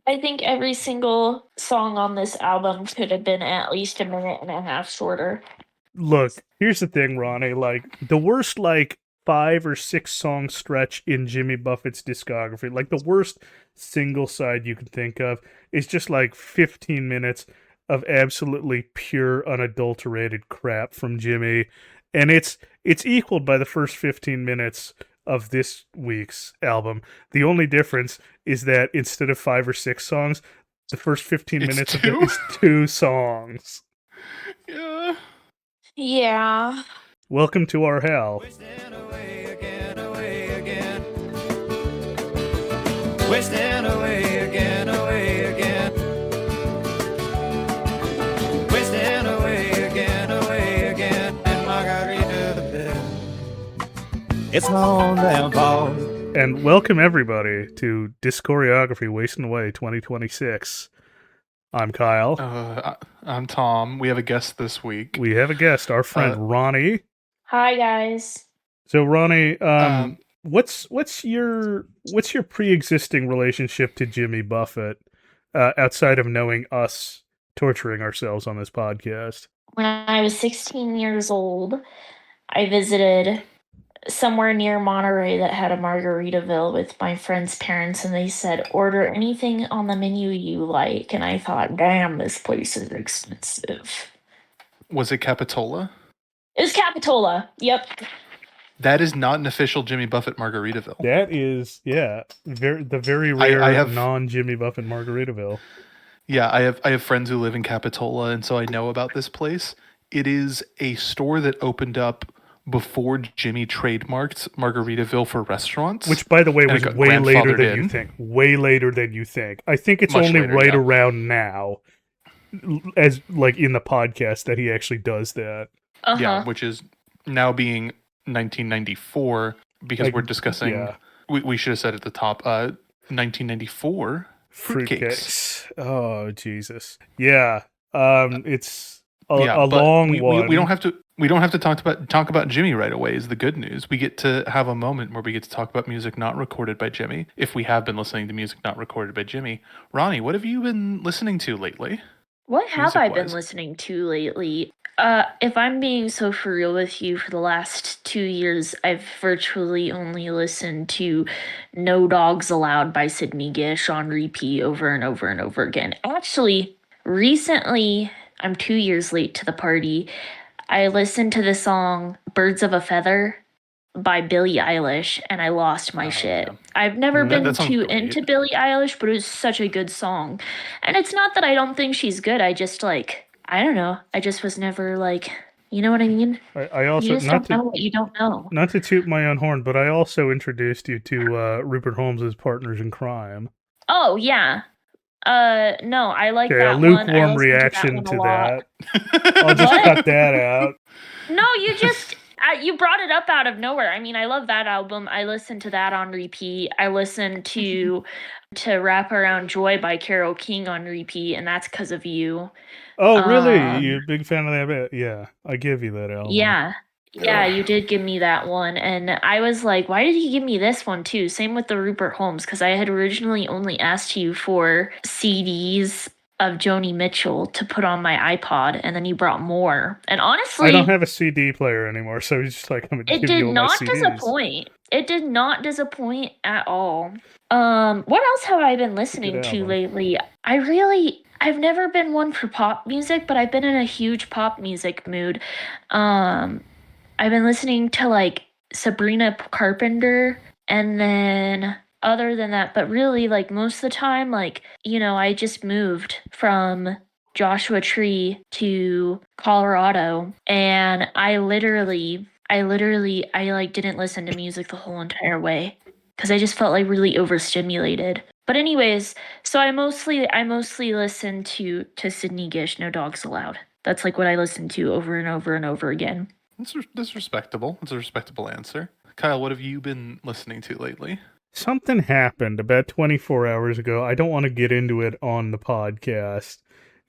I think every single song on this album could have been at least a minute and a half shorter. Look, here's the thing, Ronnie. Like, the worst, 5 or 6 song stretch in Jimmy Buffett's discography, like the worst single side you can think of, is just like 15 minutes of absolutely pure, unadulterated crap from Jimmy. And it's equaled by the first 15 minutes of this week's album. The only difference is that instead of 5 or 6 songs, the first 15 It's minutes of two? it is Yeah. Yeah. Welcome to our hell. Wasting away again, away again. Wasting away again, away again. Wasting away again, away again. And Margaritaville. It's my own damn fault. And welcome everybody to Dischoreography Wasting Away 2026. I'm Kyle. I'm Tom. We have a guest this week. We have a guest, our friend Roni. Hi, guys. So Roni, what's your pre-existing relationship to Jimmy Buffett outside of knowing us torturing ourselves on this podcast? When I was 16 years old, I visited somewhere near Monterey that had a Margaritaville with my friend's parents, and they said, order anything on the menu you like. And I thought, damn, this place is expensive. Was it Capitola? It was Capitola. Yep. That is not an official Jimmy Buffett Margaritaville. That is, the very rare I have non-Jimmy Buffett Margaritaville. Yeah, I have friends who live in Capitola, and so I know about this place. It is a store that opened up before Jimmy trademarked Margaritaville for restaurants. Which, by the way, was way later than in. you think. Way later than you think. I think it's Much only later, right yeah. around now, as like in the podcast, that he actually does that. Uh-huh. Yeah, which is now being 1994, because we're discussing... Yeah. We should have said at the top, 1994 Fruitcakes. Oh, Jesus. Yeah. It's a long one. We don't have to talk about Jimmy right away is the good news. We get to have a moment where we get to talk about music not recorded by Jimmy, if we have been listening to music not recorded by Jimmy. Ronnie, what have you been listening to lately? What have I been Music-wise? listening to lately? If I'm being so for real with you, for the last 2 years, I've virtually only listened to No Dogs Allowed by Sydney Gish on repeat over and over and over again. Actually, recently, I'm 2 years late to the party, I listened to the song Birds of a Feather by Billie Eilish, and I lost my shit. yeah. I've never That been sounds too great. into Billie Eilish, but it was such a good song. And it's not that I don't think she's good, I just, I don't know. I just was never, you know what I mean? I also, You just don't know what you don't know. not to toot my own horn, but I also introduced you to Rupert Holmes' Partners in Crime. Oh, yeah. No, I like Okay, that a one. I lukewarm listened reaction one a to lot. that. I'll just What? cut that out. No, you just... you brought it up out of nowhere. I mean, I love that album. I listened to that on repeat. I listened to Wrap Around Joy by Carole King on repeat, and that's because of you. Oh, really? You're a big fan of that bit? Yeah, I give you that album. Yeah. Yeah, you did give me that one. And I was like, why did he give me this one too? Same with the Rupert Holmes, because I had originally only asked you for CDs of Joni Mitchell to put on my iPod, and then you brought more. And honestly, I don't have a CD player anymore, so he's just like, I'm gonna it give did you all my not CDs. disappoint. It did not disappoint at all. What else have I been listening Good to album. lately? I've never been one for pop music, but I've been in a huge pop music mood. I've been listening to Sabrina Carpenter, and then other than that, but really most of the time, I just moved from Joshua Tree to Colorado, and I literally didn't listen to music the whole entire way because I just felt really overstimulated. But anyways, so I mostly listen to Sydney Gish, No Dogs Allowed. That's what I listen to over and over and over again. That's respectable. That's a respectable answer. Kyle, what have you been listening to lately? Something happened about 24 hours ago. I don't want to get into it on the podcast.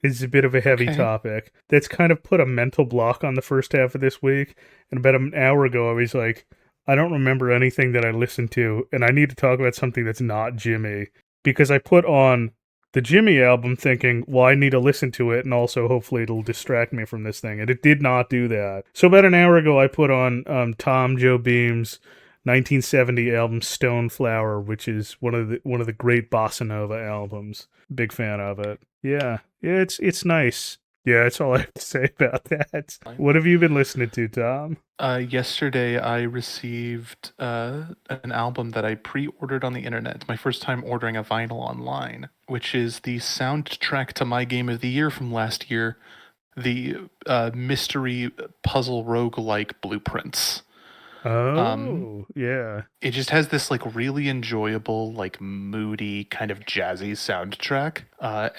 It's a bit of a heavy topic. That's kind of put a mental block on the first half of this week. And about an hour ago, I was like, I don't remember anything that I listened to, and I need to talk about something that's not Jimmy. Because I put on the Jimmy album thinking, well, I need to listen to it, and also hopefully it'll distract me from this thing. And it did not do that. So about an hour ago, I put on Tom Joe Beam's 1970 album Stoneflower, which is one of the great bossa nova albums. Big fan of it. Yeah, it's nice. Yeah, that's all I have to say about that. What have you been listening to, Tom? Yesterday, I received an album that I pre-ordered on the internet. It's my first time ordering a vinyl online, which is the soundtrack to my game of the year from last year, the mystery puzzle roguelike Blueprints. Oh, yeah. It just has this like really enjoyable, like moody, kind of jazzy soundtrack,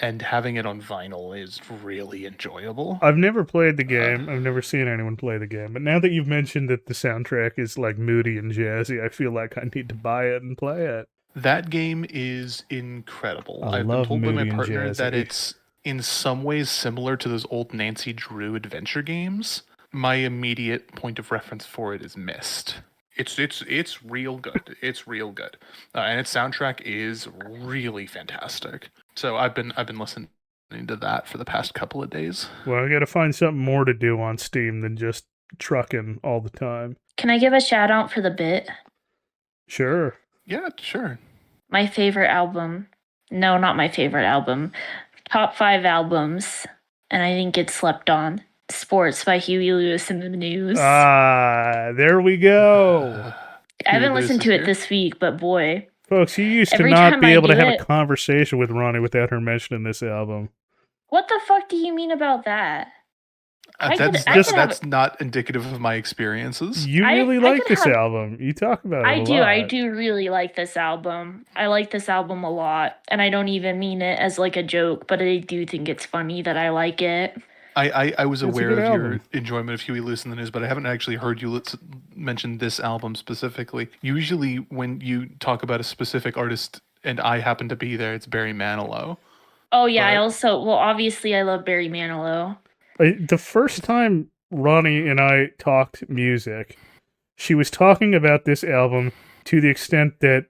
and having it on vinyl is really enjoyable. I've never played the game. I've never seen anyone play the game. But now that you've mentioned that the soundtrack is like moody and jazzy, I feel like I need to buy it and play it. That game is incredible. I I've love been told by my moody and partner that jazzy. it's in some ways similar to those old Nancy Drew adventure games. My immediate point of reference for it is Myst. It's real good. It's real good, and its soundtrack is really fantastic. So I've been listening to that for the past couple of days. Well, I gotta find something more to do on Steam than just trucking all the time. Can I give a shout out for the bit? Sure. Yeah, sure. My favorite album. No, not my favorite album. Top 5 albums, and I think it's slept on. Sports by Huey Lewis and the News. There we go. I haven't Huey Lewis listened is to it here. this week, but boy. Folks, you used to Every not time be I able to do have it- a conversation with Roni without her mentioning this album. What the fuck do you mean about that? That's not indicative of my experiences. You I really like could this have- album. You talk about it I a do. lot. I do really like this album. I like this album a lot. And I don't even mean it as like a joke, but I do think it's funny that I like it. I was It's a aware good of your album. enjoyment of Huey Lewis and the News, but I haven't actually heard you mention this album specifically. Usually when you talk about a specific artist and I happen to be there, it's Barry Manilow. Oh, yeah. I But- also, well, obviously, I love Barry Manilow. The first time Ronnie and I talked music, she was talking about this album to the extent that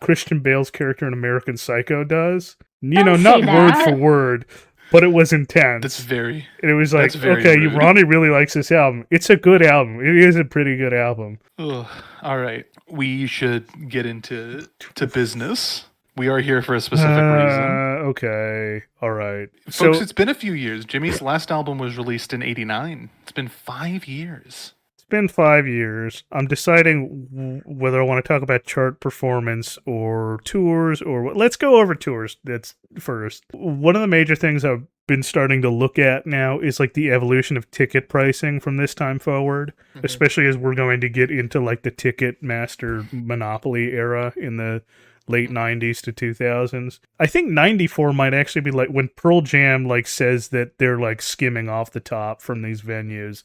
Christian Bale's character in American Psycho does. You know, Don't not say word that. for word, but it was intense. That's very and it was like, that's very okay, rude. Ronnie really likes this album. It's a good album. It is a pretty good album. ugh. All right. We should get into business. We are here for a specific reason. Okay. All right. Folks, So it's been a few years. Jimmy's last album was released in 89. It's been 5 years. it's been 5 years. I'm deciding whether I want to talk about chart performance or tours or what. Let's go over tours. That's first. One of the major things I've been starting to look at now is like the evolution of ticket pricing from this time forward, especially as we're going to get into like the ticket master monopoly era in the late 90s to 2000s. I think 94 might actually be like when Pearl Jam like says that they're like skimming off the top from these venues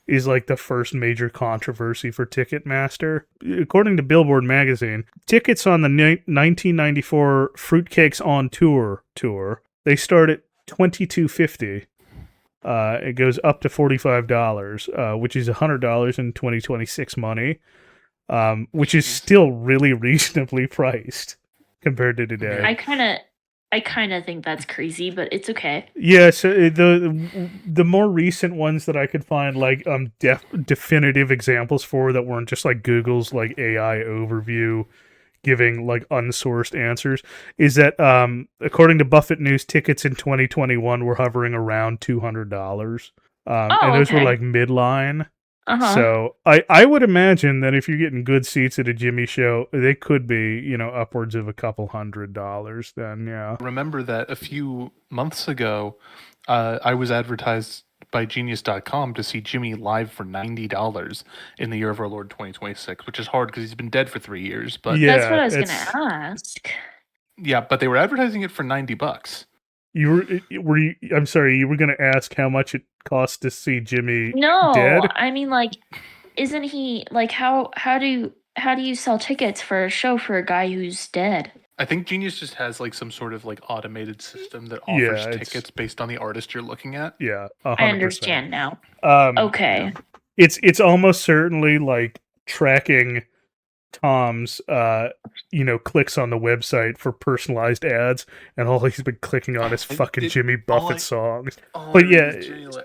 is like the first major controversy for Ticketmaster. According to Billboard magazine, tickets on the 1994 Fruitcakes on Tour, they start at $22.50. It goes up to $45, which is $100 in 2026 money. Which is still really reasonably priced compared to today. I kind of think that's crazy, but it's okay. Yeah, so the more recent ones that I could find, like definitive examples for that weren't just like Google's like AI overview giving like unsourced answers, is that according to Buffett News, tickets in 2021 were hovering around $200, and those were okay. like midline. Uh-huh. So I would imagine that if you're getting good seats at a Jimmy show, they could be, you know, upwards of a couple $100 then, yeah. Remember that a few months ago, I was advertised by Genius.com to see Jimmy live for $90 in the year of our Lord 2026, which is hard because he's been dead for 3 years. But Yeah, That's what I was going it's- to ask. yeah, but they were advertising it for $90. I'm sorry, you were going to ask how much it costs to see Jimmy No, dead? I mean, like, isn't he like how do you sell tickets for a show for a guy who's dead? I think Genius just has like some sort of like automated system that Yeah, offers it's- tickets based on the artist you're looking at. Yeah, 100%. I understand now. Um, Okay. It's almost certainly like tracking Tom's, clicks on the website for personalized ads, and all he's been clicking on is fucking Jimmy Buffett songs. But yeah,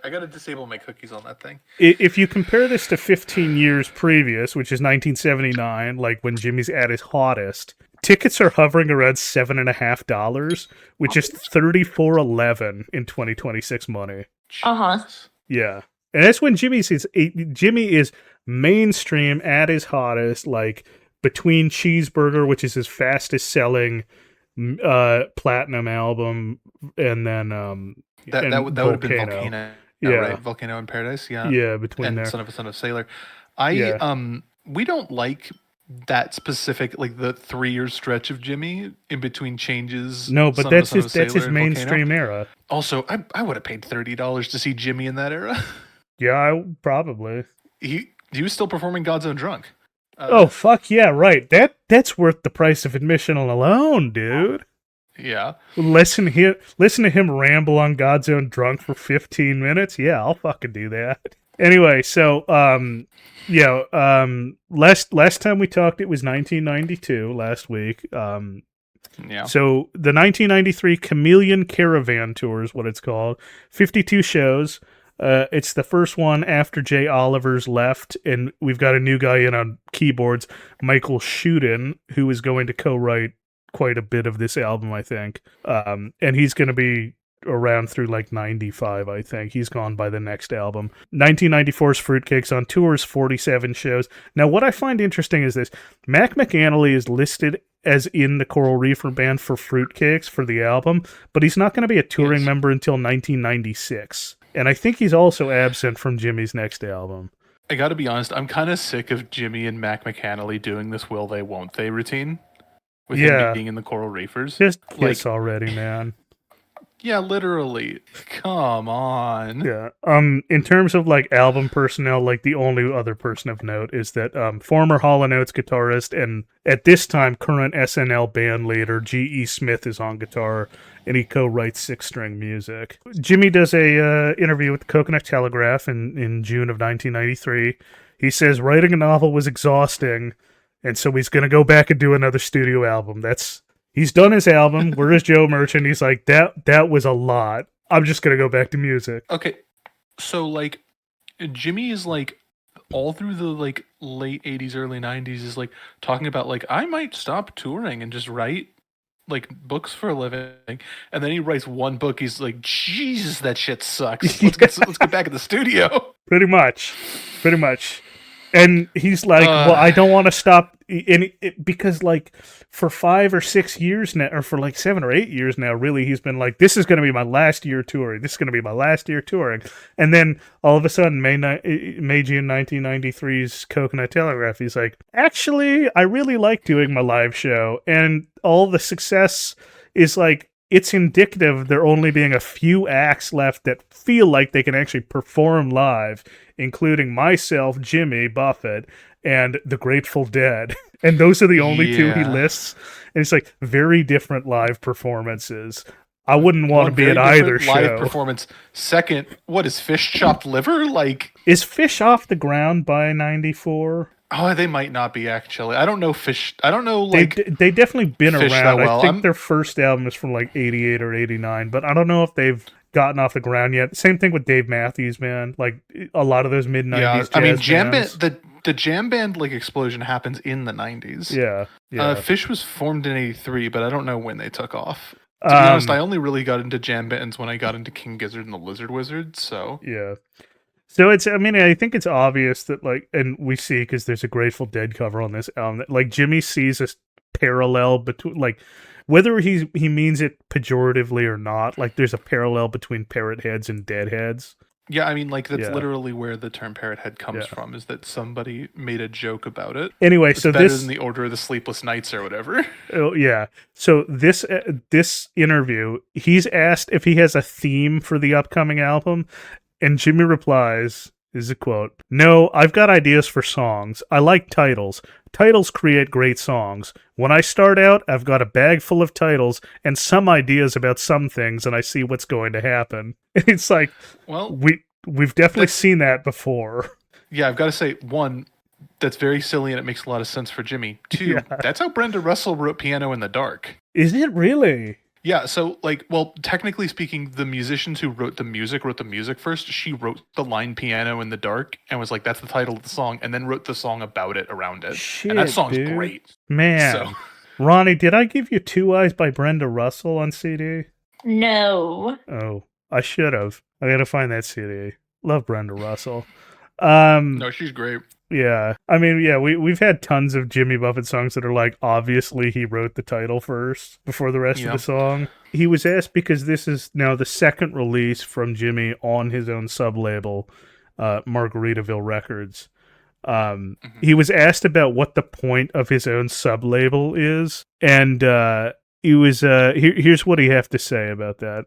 I gotta disable my cookies on that thing. if you compare this to 15 years previous, which is 1979, like when Jimmy's at his hottest, tickets are hovering around $7.50, which is $34.11 in 2026 money. Uh-huh. Yeah, and that's when Jimmy is mainstream at his hottest, like between Cheeseburger, which is his fastest selling platinum album, and then that would have been Volcano. Yeah, right? Volcano in Paradise. Yeah, between and there. Son of Sailor. We don't like that specific, like the 3-year stretch of Jimmy in between changes. No, but that's his mainstream era. Also, I would have paid $30 to see Jimmy in that era. Yeah, probably. He was still performing God's Own Drunk. Oh fuck yeah, right. That's worth the price of admission alone, dude. Yeah. Listen to him ramble on God's Own Drunk for 15 minutes. Yeah, I'll fucking do that. Anyway, so last time we talked, it was 1992. Last week. Yeah. So the 1993 Chameleon Caravan Tour is what it's called. 52 shows. It's the first one after Jay Oliver's left, and we've got a new guy in on keyboards, Michael Shuden, who is going to co-write quite a bit of this album, I think. And he's going to be around through like 95, I think. He's gone by the next album. 1994's Fruitcakes on tours, 47 shows. Now, what I find interesting is this. Mac McAnally is listed as in the Coral Reefer band for Fruitcakes for the album, but he's not going to be a touring member until 1996. And I think he's also absent from Jimmy's next album. I gotta be honest, I'm kind of sick of Jimmy and Mac McAnally doing this will they, won't they routine. With him being in the Coral Reefers. Just kiss already, man. Yeah, literally. Come on. Yeah. In terms of like album personnel, like the only other person of note is that former Hall & Oates guitarist and at this time current SNL band leader G.E. Smith is on guitar, and he co-writes 6-string music. Jimmy does a interview with the Coconut Telegraph in June of 1993. He says writing a novel was exhausting, and so he's going to go back and do another studio album. He's done his album. Where is Joe Merchant? He's like, that was a lot. I'm just going to go back to music. Okay. So, like, Jimmy is, like, all through the, like, late 80s, early 90s is, like, talking about, like, I might stop touring and just write, like, books for a living. And then he writes one book. He's like, Jesus, that shit sucks. Let's get back in the studio. Pretty much. And he's like, well, I don't want to stop. Because, like, for 5 or 6 years now, or for like 7 or 8 years now, really, he's been like, this is going to be my last year touring. This is going to be my last year touring. And then all of a sudden, June 1993's Coconut Telegraph, he's like, actually, I really like doing my live show. And all the success is like, it's indicative of there only being a few acts left that feel like they can actually perform live, including myself, Jimmy Buffett, and the Grateful Dead. And those are the only two he lists. And it's like very different live performances. I wouldn't want to be at either show. Live performance. Second, what is Fish chopped liver? Like, is Fish off the ground by 94? Oh, they might not be actually. I don't know Fish. I don't know like they definitely been Fish around. That well. I think their first album is from like 88 or 89, but I don't know if they've gotten off the ground yet. Same thing with Dave Matthews, man. Like a lot of those mid 90s. Yeah, I mean, jam band. The jam band like explosion happens in the 90s. Yeah. Fish was formed in 83, but I don't know when they took off. To be honest, I only really got into jam bands when I got into King Gizzard and the Lizard Wizard. So yeah. So I think it's obvious that, like, and we see because there's a Grateful Dead cover on this album, that, like, Jimmy sees a parallel between, like, whether he means it pejoratively or not, like, there's a parallel between parrot heads and dead heads. Yeah, I mean, like, that's literally where the term parrot head comes from, is that somebody made a joke about it. Anyway, it's so better this... than the Order of the Sleepless Nights or whatever. Oh, yeah. So this interview, he's asked if he has a theme for the upcoming album, and Jimmy replies, this is a quote, "No, I've got ideas for songs. I like titles. Titles create great songs. When I start out, I've got a bag full of titles and some ideas about some things, and I see what's going to happen." It's like, well, we've definitely seen that before. Yeah, I've got to say, one, that's very silly and it makes a lot of sense for Jimmy. 2, Yeah. that's how Brenda Russell wrote Piano in the Dark. Is it really? Yeah, so like, well, technically speaking, the musicians who wrote the music first. She wrote the line "Piano in the Dark" and was like, "That's the title of the song," and then wrote the song about it around it. Shit, and that song's dude. great. Man. So, Ronnie, did I give you Two Eyes by Brenda Russell on CD? No. Oh, I should have. I gotta find that CD. Love Brenda Russell. no, she's great. Yeah. I mean, yeah, we've had tons of Jimmy Buffett songs that are like, obviously he wrote the title first before the rest of the song. He was asked, because this is now the second release from Jimmy on his own sub-label, Margaritaville Records. He was asked about what the point of his own sub-label is, and he was here's what he have to say about that.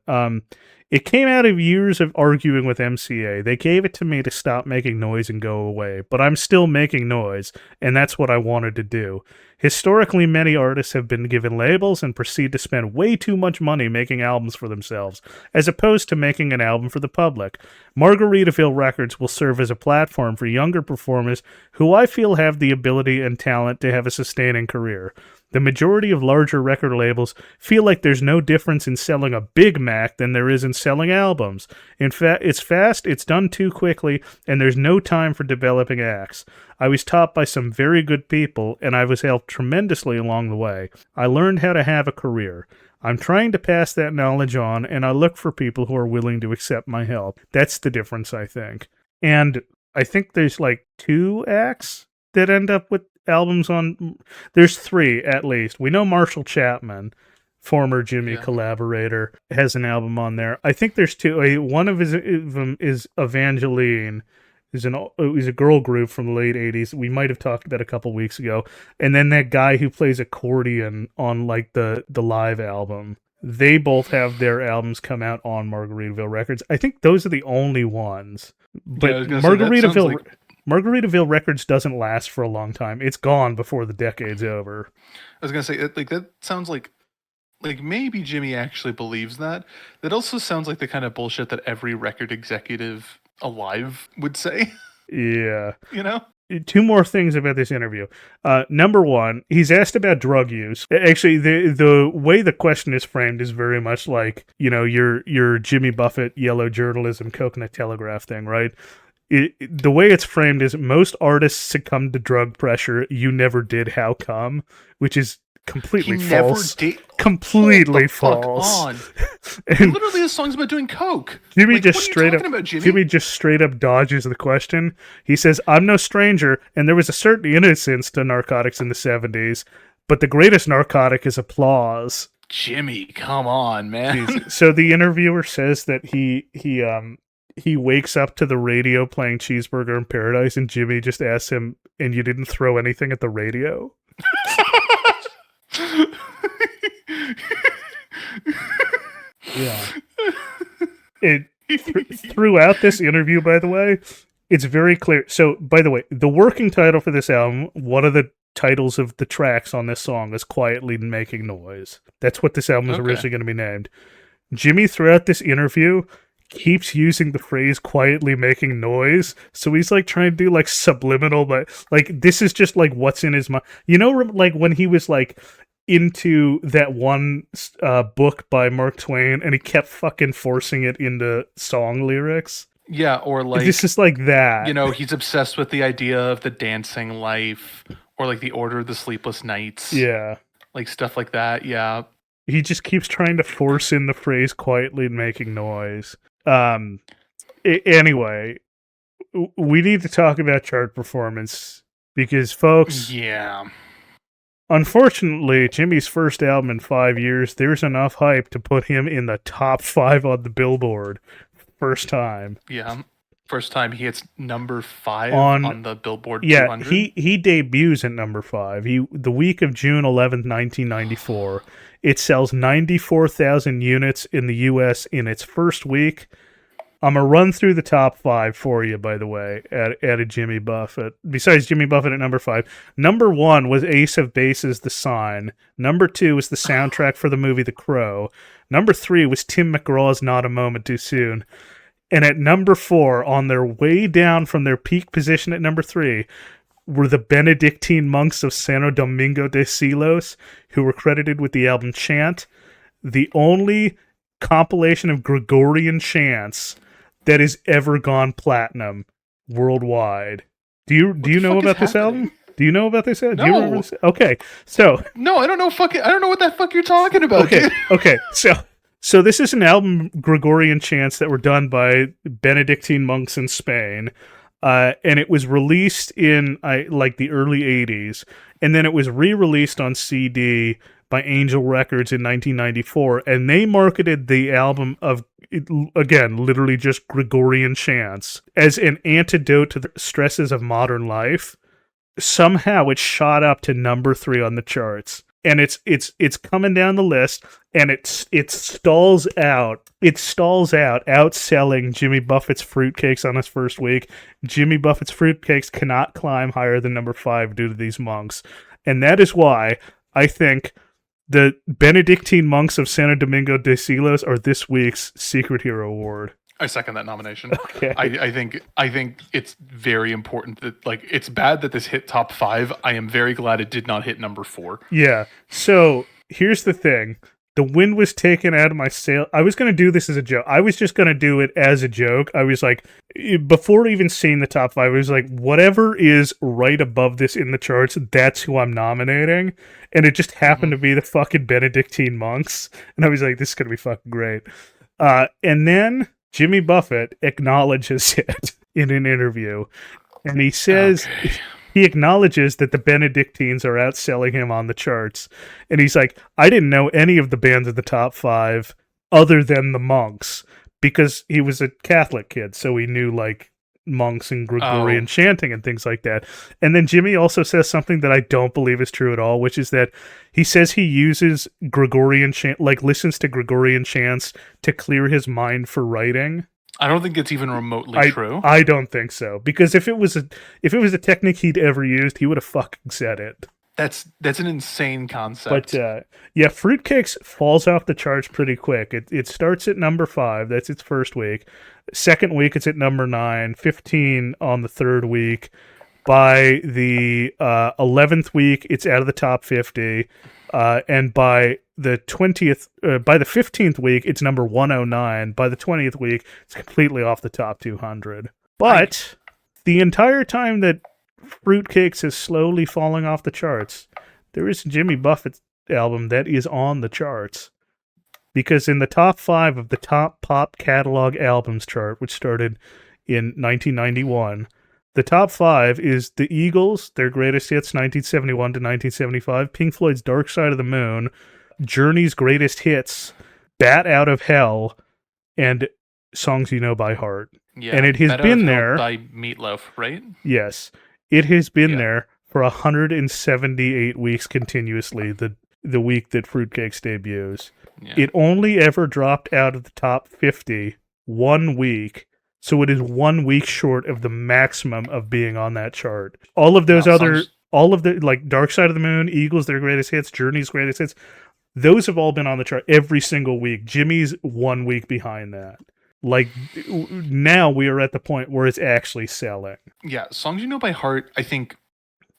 It came out of years of arguing with MCA. They gave it to me to stop making noise and go away, but I'm still making noise, and that's what I wanted to do. Historically, many artists have been given labels and proceed to spend way too much money making albums for themselves, as opposed to making an album for the public. Margaritaville Records will serve as a platform for younger performers who I feel have the ability and talent to have a sustaining career. The majority of larger record labels feel like there's no difference in selling a Big Mac than there is in selling albums. In fact, it's fast, it's done too quickly, and there's no time for developing acts. I was taught by some very good people, and I was helped tremendously along the way. I learned how to have a career. I'm trying to pass that knowledge on, and I look for people who are willing to accept my help. That's the difference, I think. And I think there's like 2 acts that end up with albums on. There's 3 at least. We know Marshall Chapman, former Jimmy collaborator, has an album on there. I think there's 2. One of them is Evangeline. Is a girl group from the late 80s. We might have talked about a couple weeks ago. And then that guy who plays accordion on like the live album. They both have their albums come out on Margaritaville Records. I think those are the only ones. But Margaritaville Records doesn't last for a long time. It's gone before the decade's over. I was gonna say, like, that sounds like maybe Jimmy actually believes that. That also sounds like the kind of bullshit that every record executive alive would say. Yeah. You know? 2 more things about this interview. Number 1, he's asked about drug use. Actually, the way the question is framed is very much like, you know, your Jimmy Buffett yellow journalism coconut telegraph thing, right? The way it's framed is most artists succumb to drug pressure. You never did. How come? Which is completely false. Completely false. And literally, the song's about doing coke. Jimmy just straight up dodges the question. He says, "I'm no stranger, and there was a certain innocence to narcotics in the 70s, but the greatest narcotic is applause." Jimmy, come on, man. Jeez. So the interviewer says that he wakes up to the radio playing Cheeseburger in Paradise, and Jimmy just asks him, "And you didn't throw anything at the radio?" Yeah. Throughout this interview, by the way, it's very clear. So, by the way, the working title for this album, one of the titles of the tracks on this song is Quietly Making Noise. That's what this album is originally going to be named. Jimmy, throughout this interview, keeps using the phrase quietly making noise. So he's like trying to do like subliminal, but like this is just like what's in his mind. You know, like when he was like into that one book by Mark Twain and he kept fucking forcing it into song lyrics. Yeah, or like this is like that. You know, he's obsessed with the idea of the dancing life or like the order of the sleepless nights. Yeah. Like stuff like that. Yeah. He just keeps trying to force in the phrase quietly making noise. Anyway, we need to talk about chart performance because, folks, unfortunately, Jimmy's first album in 5 years, there's enough hype to put him in the top 5 on the Billboard. First time. Yeah. First time he hits number 5 on the Billboard 200. Yeah, he debuts at number 5. The week of June 11th, 1994. It sells 94,000 units in the U.S. in its first week. I'm going to run through the top 5 for you, by the way, at a Jimmy Buffett. Besides Jimmy Buffett at number 5. Number 1 was Ace of Base's The Sign. Number 2 was the soundtrack for the movie The Crow. Number 3 was Tim McGraw's Not a Moment Too Soon. And at number 4, on their way down from their peak position at number 3, were the Benedictine monks of Santo Domingo de Silos, who were credited with the album Chant, the only compilation of Gregorian chants that has ever gone platinum worldwide. Do you know about this album? Do you know about this album? No. Do you remember this? Okay, so No, I don't know. I don't know what the fuck you're talking about. okay, Dude. okay, so this is an album, Gregorian chants that were done by Benedictine monks in Spain, and it was released in like the early '80s, and then it was re-released on CD by Angel Records in 1994, and they marketed the album of, again, literally just Gregorian chants as an antidote to the stresses of modern life. Somehow it shot up to number 3 on the charts, and it's coming down the list, and it stalls out, outselling Jimmy Buffett's Fruitcakes on its first week. Jimmy Buffett's Fruitcakes cannot climb higher than number 5 due to these monks, and that is why I think the Benedictine monks of Santo Domingo de Silos are this week's Secret Hero Award. I second that nomination. Okay. I think it's very important that, like, it's bad that this hit top 5. I am very glad it did not hit number 4. Yeah. So here's the thing. The wind was taken out of my sail. I was going to do this as a joke. I was just going to do it as a joke. I was like, before even seeing the top 5, I was like, whatever is right above this in the charts, that's who I'm nominating. And it just happened to be the fucking Benedictine monks. And I was like, this is going to be fucking great. And then Jimmy Buffett acknowledges it in an interview. And he says... Okay. He acknowledges that the Benedictines are outselling him on the charts. And he's like, I didn't know any of the bands in the top 5 other than the monks, because he was a Catholic kid, so he knew, like, monks and Gregorian chanting and things like that. And then Jimmy also says something that I don't believe is true at all, which is that he says he uses Gregorian chant, like listens to Gregorian chants to clear his mind for writing. I don't think it's even remotely true. I don't think so, because if it was a technique he'd ever used, he would have fucking said it. That's an insane concept. But yeah, Fruitcakes falls off the charts pretty quick. It starts at number 5. That's its first week. Second week, it's at number 9. 15 on the third week. By the 11th week, it's out of the top 50. And by the 15th week, it's number 109. By the 20th week, it's completely off the top 200. But the entire time that Fruitcakes is slowly falling off the charts, there is a Jimmy Buffett album that is on the charts. Because in the top 5 of the top pop catalog albums chart, which started in 1991, the top 5 is the Eagles, their greatest hits, 1971 to 1975, Pink Floyd's Dark Side of the Moon, Journey's greatest hits, Bat Out of Hell, and Songs You Know by Heart. Yeah, and it has been there by Meatloaf, right? Yes, it has been there for 178 weeks continuously. The week that Fruitcakes debuts, it only ever dropped out of the top 50 1 week. So it is 1 week short of the maximum of being on that chart. All of those all of the, like, Dark Side of the Moon, Eagles, their greatest hits, Journey's greatest hits, those have all been on the chart every single week. Jimmy's 1 week behind that. Like, now we are at the point where it's actually selling. Yeah, Songs You Know by Heart, I think,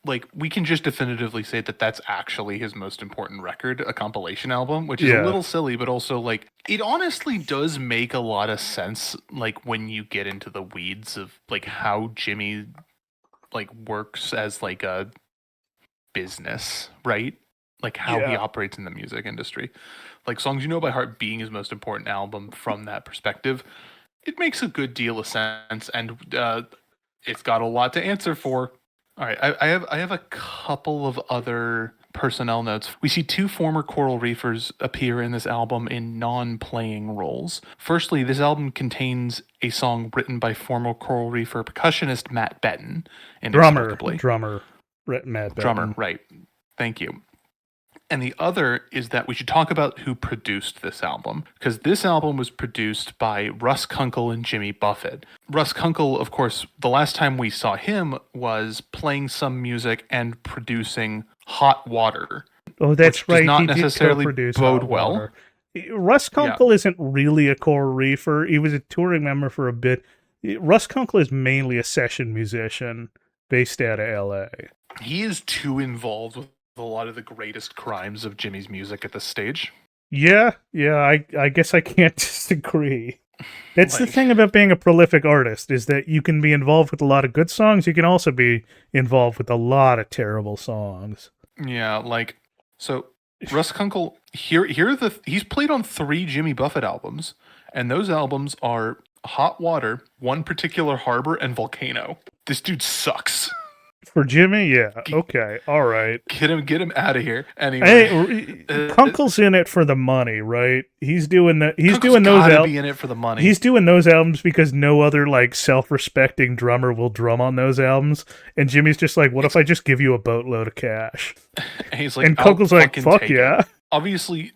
like, we can just definitively say that that's actually his most important record, a compilation album, which is a little silly, but also, like, it honestly does make a lot of sense, like, when you get into the weeds of, like, how Jimmy, like, works as, like, a business, right? Like, how he operates in the music industry. Like, Songs You Know by Heart being his most important album from that perspective, it makes a good deal of sense, and it's got a lot to answer for. All right, I have a couple of other personnel notes. We see 2 former Coral Reefers appear in this album in non-playing roles. Firstly, this album contains a song written by former Coral Reefer percussionist Matt Betton. Drummer, Matt Betton. Drummer, right. Thank you. And the other is that we should talk about who produced this album, because this album was produced by Russ Kunkel and Jimmy Buffett. Russ Kunkel, of course, the last time we saw him was playing some music and producing Hot Water. Oh, that's right. Does not necessarily bode well. Russ Kunkel isn't really a Coral Reefer. He was a touring member for a bit. Russ Kunkel is mainly a session musician. based out of LA. He is too involved with a lot of the greatest crimes of Jimmy's music at this stage. Yeah, I guess I can't disagree. That's the Like- thing about being a prolific artist, is that you can be involved with a lot of good songs. You can also be involved with a lot of terrible songs. Yeah, like, so Russ Kunkel, he's played on 3 Jimmy Buffett albums, and those albums are Hot Water, One Particular Harbor, and Volcano. This dude sucks. For Jimmy, yeah, okay, all right. Get him out of here. Anyway, Hey, Kunkel's in it for the money, right? He's doing those albums. Be in it for the money. He's doing those albums because no other like self-respecting drummer will drum on those albums, and Jimmy's just like, "What if I just give you a boatload of cash?" And he's like, and Kunkel's like, "Fuck take yeah!" it. Obviously,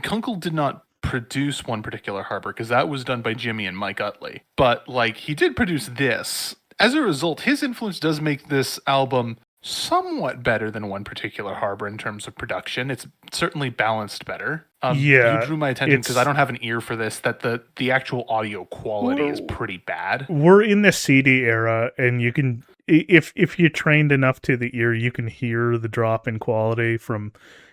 Kunkel did not produce One Particular Harbor because that was done by Jimmy and Mike Utley, but like he did produce this. As a result, his influence does make this album somewhat better than One Particular Harbor in terms of production. It's certainly balanced better. Yeah, you drew my attention because I don't have an ear for this, that the actual audio quality is pretty bad. We're in the CD era, and you can, if you're trained enough to the ear, you can hear the drop in quality from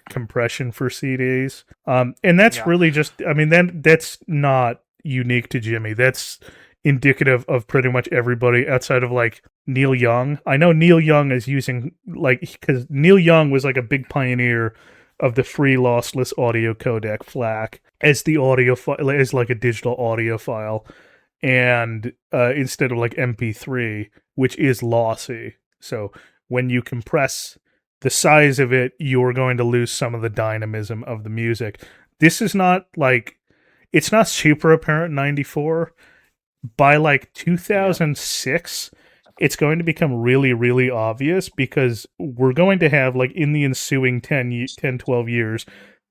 compression for CDs. And that's really just, I mean, that's not unique to Jimmy. That's indicative of pretty much everybody outside of like Neil Young. I know Neil Young is using, like, because Neil Young was like a big pioneer of the free lossless audio codec FLAC as the audio file, as like a digital audio file, and instead of like MP3, which is lossy. So when you compress the size of it, you're going to lose some of the dynamism of the music. This is not like, it's not super apparent in 94. By like 2006, it's going to become really, really obvious, because we're going to have, like, in the ensuing 10, 12 years,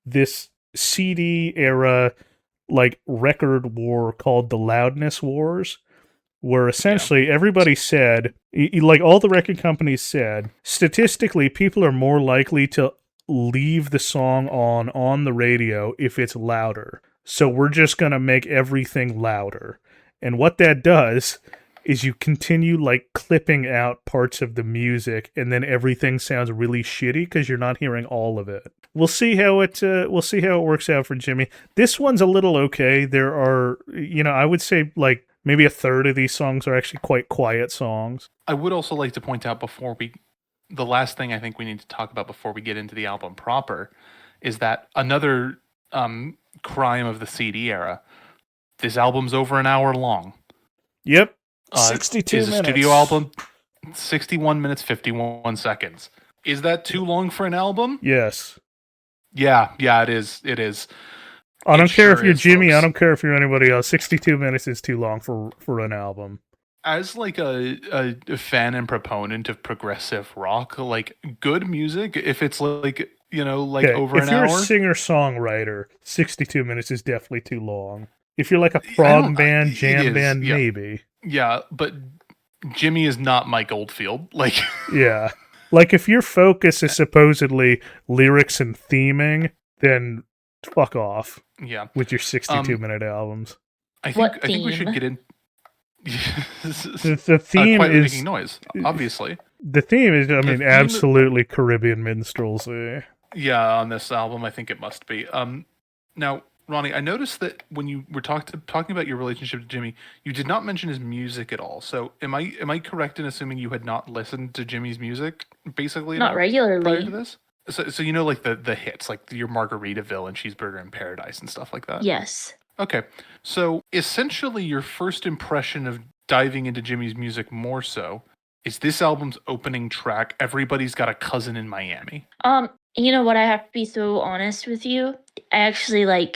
this CD era, like, record war called the Loudness Wars, where essentially everybody said, like, all the record companies said, statistically, people are more likely to leave the song on the radio if it's louder. So we're just going to make everything louder. And what that does is you continue like clipping out parts of the music, and then everything sounds really shitty because you're not hearing all of it. We'll see how it works out for Jimmy. This one's a little okay. There are, I would say like maybe a third of these songs are actually quite quiet songs. I would also like to point out the last thing I think we need to talk about before we get into the album proper is that another crime of the CD era. This album's over an hour long. Yep. 62 minutes. Is a studio album 61 minutes, 51 seconds. Is that too long for an album? Yes. Yeah, it is. It is. I don't care if you're Jimmy, folks. I don't care if you're anybody else. 62 minutes is too long for an album. As like a fan and proponent of progressive rock, like good music, if it's like, over an hour. If you're a singer-songwriter, 62 minutes is definitely too long. If you're like a prog band, jam band, yeah. maybe. Yeah, but Jimmy is not Mike Oldfield. Like, yeah. Like, if your focus is supposedly lyrics and theming, then fuck off. Yeah. With your 62-minute albums. I think we should get in. the theme quietly is making noise, obviously. The theme is, absolutely Caribbean minstrelsy. Yeah, on this album, I think it must be. Now, Ronnie, I noticed that when you were talking about your relationship to Jimmy, you did not mention his music at all. So, am I correct in assuming you had not listened to Jimmy's music, basically? Not regularly. Prior to this? So like the hits, like your Margaritaville and Cheeseburger in Paradise and stuff like that? Yes. Okay. So, essentially, your first impression of diving into Jimmy's music more so is this album's opening track, Everybody's Got a Cousin in Miami. You know what? I have to be so honest with you. I actually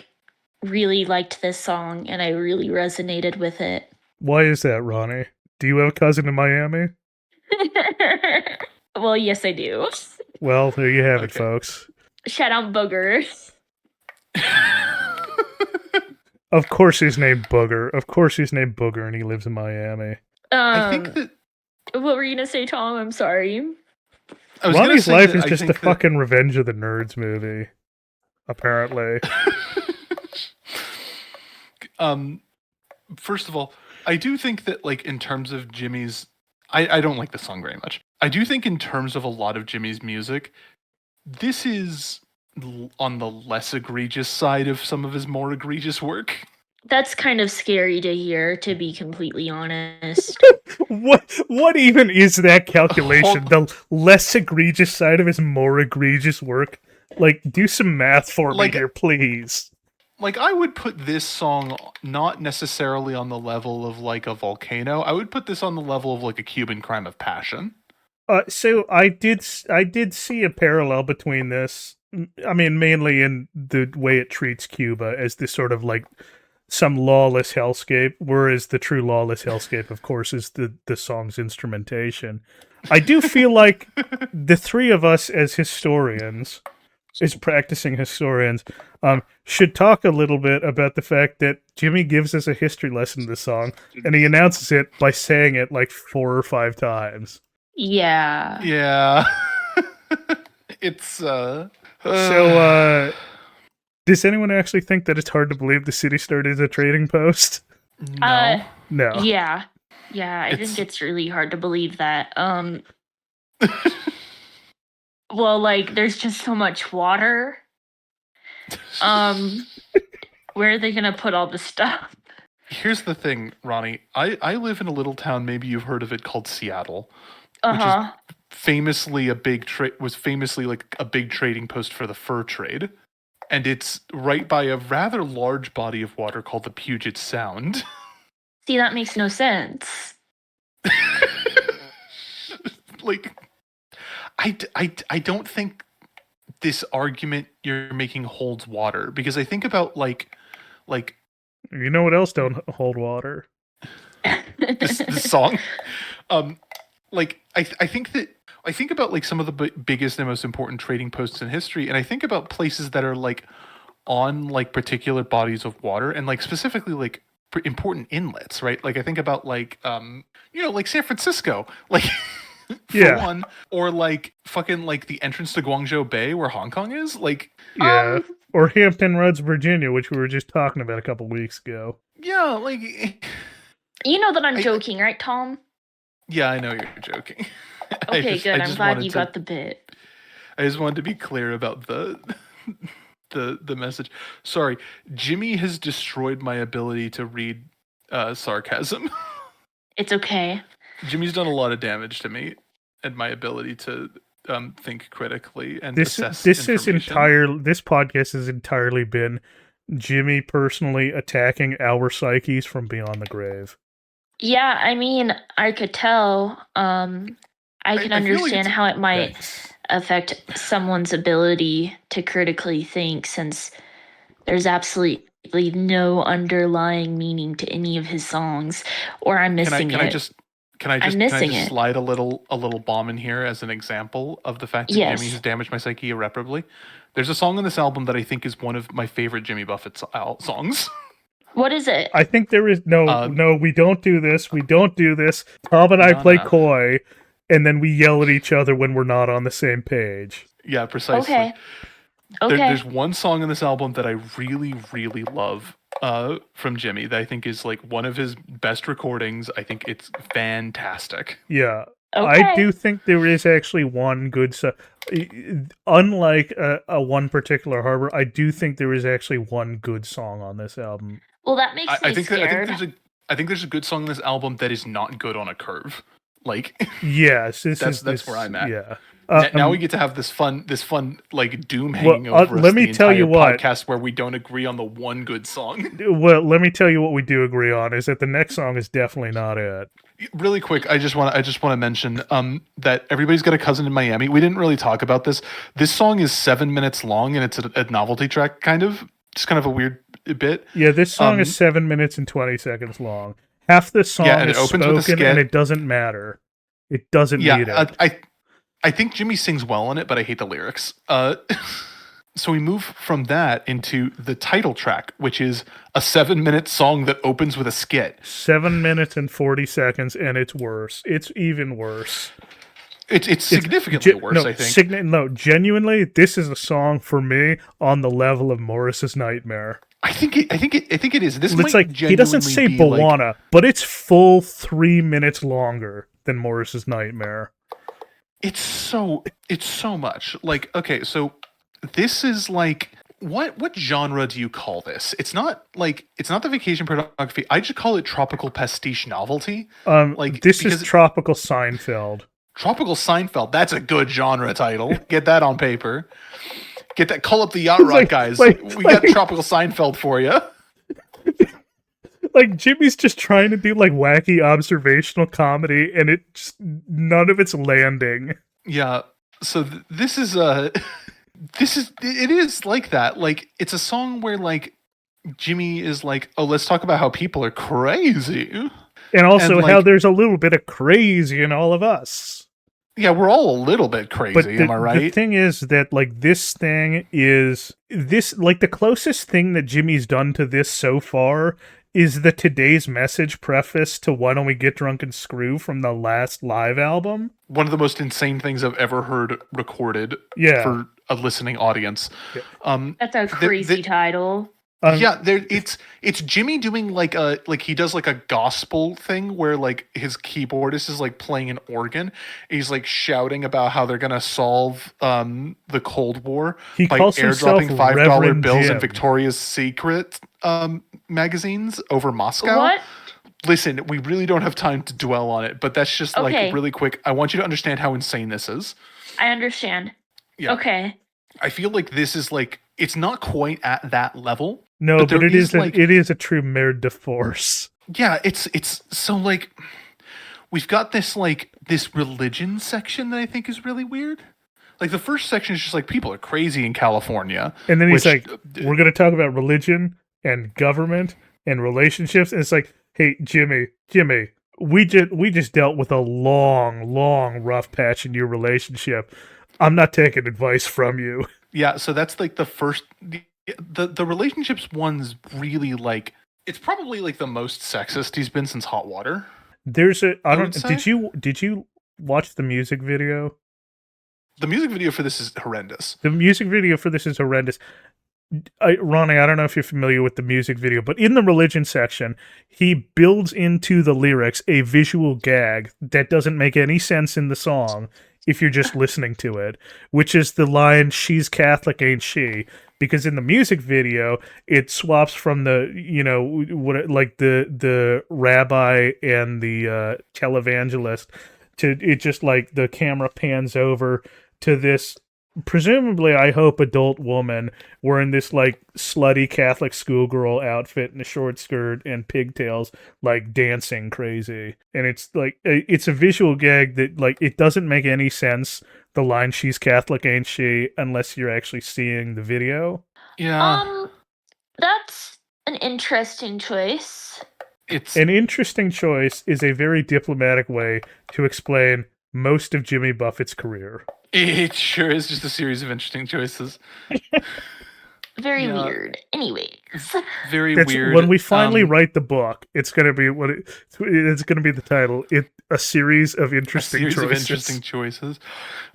really liked this song, and I really resonated with it. Why is that, Ronnie? Do you have a cousin in Miami? Well, yes, I do. Well, there you have it, folks. Shout out Booger. Of course he's named Booger. And he lives in Miami. I think that... What were you going to say, Tom? I'm sorry. Ronnie's life is just a fucking Revenge of the Nerds movie. Apparently. First of all, I do think that, like, in terms of Jimmy's... I don't like this song very much. I do think in terms of a lot of Jimmy's music, this is on the less egregious side of some of his more egregious work. That's kind of scary to hear, to be completely honest. What even is that calculation? The less egregious side of his more egregious work? Like, do some math for me here, please. Like, I would put this song not necessarily on the level of, like, a volcano. I would put this on the level of, like, a Cuban crime of passion. So I did see a parallel between this. I mean, mainly in the way it treats Cuba as this sort of, like, some lawless hellscape, whereas the true lawless hellscape, of course, is the song's instrumentation. I do feel like the three of us as historians, as practicing historians, should talk a little bit about the fact that Jimmy gives us a history lesson in this song, and he announces it by saying it like 4 or 5 times. Yeah. Yeah. It's, So, does anyone actually think that it's hard to believe the city started as a trading post? No. No. Yeah. Yeah, I think it's really hard to believe that. Well, like, there's just so much water. Where are they gonna put all the stuff? Here's the thing, Ronnie. I live in a little town, maybe you've heard of it, called Seattle. Uh-huh. Which is famously was famously like a big trading post for the fur trade. And it's right by a rather large body of water called the Puget Sound. See, that makes no sense. Like, I don't think this argument you're making holds water, because I think about like You know what else don't hold water? this song. Like I think about like some of the biggest and most important trading posts in history, and I think about places that are like on like particular bodies of water, and like specifically like important inlets, right? Like I think about like like San Francisco, like for one, or like fucking like the entrance to Guangzhou Bay where Hong Kong is, like or Hampton Roads, Virginia, which we were just talking about a couple weeks ago. Yeah, like you know that I'm joking, right, Tom? Yeah, I know you're joking. Okay, good. I'm glad you got the bit. I just wanted to be clear about the message. Sorry, Jimmy has destroyed my ability to read sarcasm. It's okay. Jimmy's done a lot of damage to me and my ability to think critically and assess this information. This podcast has entirely been Jimmy personally attacking our psyches from beyond the grave. Yeah, I mean, I could tell. I can understand how it might affect someone's ability to critically think, since there's absolutely no underlying meaning to any of his songs, or I'm missing it. Can I just slide a little bomb in here as an example of the fact that Jimmy has damaged my psyche irreparably? There's a song on this album that I think is one of my favorite Jimmy Buffett songs. What is it? I think there is no. We don't do this. We don't do this. Tom and I play coy, and then we yell at each other when we're not on the same page. Yeah, precisely. Okay. There's one song on this album that I really, really love from Jimmy that I think is like one of his best recordings. I think it's fantastic. Yeah. Okay. I do think there is actually one good song. Unlike a one particular harbor, I do think there is actually one good song on this album. Well, that makes me scared. I think there's a good song on this album that is not good on a curve. Like, yes, that's where I'm at. Yeah. Now we get to have this fun like doom hanging over us. Let me tell you what, podcast where we don't agree on the one good song. Well, let me tell you what we do agree on is that the next song is definitely not it. Really quick, I just want to mention that Everybody's Got a Cousin in Miami. We didn't really talk about this. This song is 7 minutes long, and it's a novelty track, just kind of a weird bit. Yeah, this song is 7 minutes and 20 seconds long. Half the song is spoken, and it doesn't matter. It doesn't need it. I think Jimmy sings well on it, but I hate the lyrics. So we move from that into the title track, which is a 7-minute song that opens with a skit. 7 minutes and 40 seconds, and it's worse. It's even worse. It's significantly worse, I think. Genuinely, this is a song for me on the level of Morris's Nightmare. I think it is. This it's like he doesn't say Bawana, but it's full 3 minutes longer than Morris's Nightmare. It's so much. Like, okay, so this is like what genre do you call this? It's not the vacation pornography. I just call it tropical pastiche novelty. Like, This is because tropical Seinfeld. Tropical Seinfeld, that's a good genre title. Get that on paper. Get that. Call up the Yacht Rock guys. We got Tropical Seinfeld for you. Like, Jimmy's just trying to do like wacky observational comedy, and none of it's landing. Yeah. So this is it is like that. Like, it's a song where like Jimmy is like, oh, let's talk about how people are crazy. And also And, how like, there's a little bit of crazy in all of us. Yeah, we're all a little bit crazy, But am I the right? thing is that like this thing is like the closest thing that Jimmy's done to this so far is the Today's Message preface to Why Don't We Get Drunk and Screw from the last live album. One of the most insane things I've ever heard recorded for a listening audience. That's a crazy title. Yeah, it's Jimmy doing like he does like a gospel thing where like his keyboardist is like playing an organ. He's like shouting about how they're gonna solve the Cold War He by calls himself airdropping $5 Reverend bills Jim. in Victoria's Secret magazines over Moscow. What? Listen, we really don't have time to dwell on it, but that's just Okay. like really quick. I want you to understand how insane this is. I understand. Yeah. Okay. I feel like this is like it's not quite at that level. No, but there it is like, it is a true merde de force. yeah, it's so like we've got this like this religion section that I think is really weird. Like the first section is just like people are crazy in California. And then he's which- like, we're going to talk about religion and government and relationships. And it's like, hey, Jimmy, we just dealt with a long rough patch in your relationship. I'm not taking advice from you. Yeah, so that's like the first the relationships one's really like it's probably like the most sexist he's been since Hot Water. There's a I I don't would say. did you watch the music video? The music video for this is horrendous. The music video for this is horrendous. Ronnie, I don't know if you're familiar with the music video, but in the religion section, he builds into the lyrics a visual gag that doesn't make any sense in the song if you're just listening to it, which is the line, "She's Catholic, ain't she?" Because in the music video, it swaps from the, like the rabbi and the televangelist to it just like the camera pans over to this presumably, I hope, adult woman wearing this like slutty Catholic schoolgirl outfit and a short skirt and pigtails, like dancing crazy. And it's like it's a visual gag that like it doesn't make any sense. The line "She's Catholic, ain't she?" unless you're actually seeing the video. Yeah. That's an interesting choice. It's An interesting choice is a very diplomatic way to explain most of Jimmy Buffett's career. it sure is just a series of interesting choices. Very Yeah. weird. Anyways. Very That's weird. when we finally write the book. It's gonna be it's gonna be the title. A series of a interesting series choices. of interesting choices.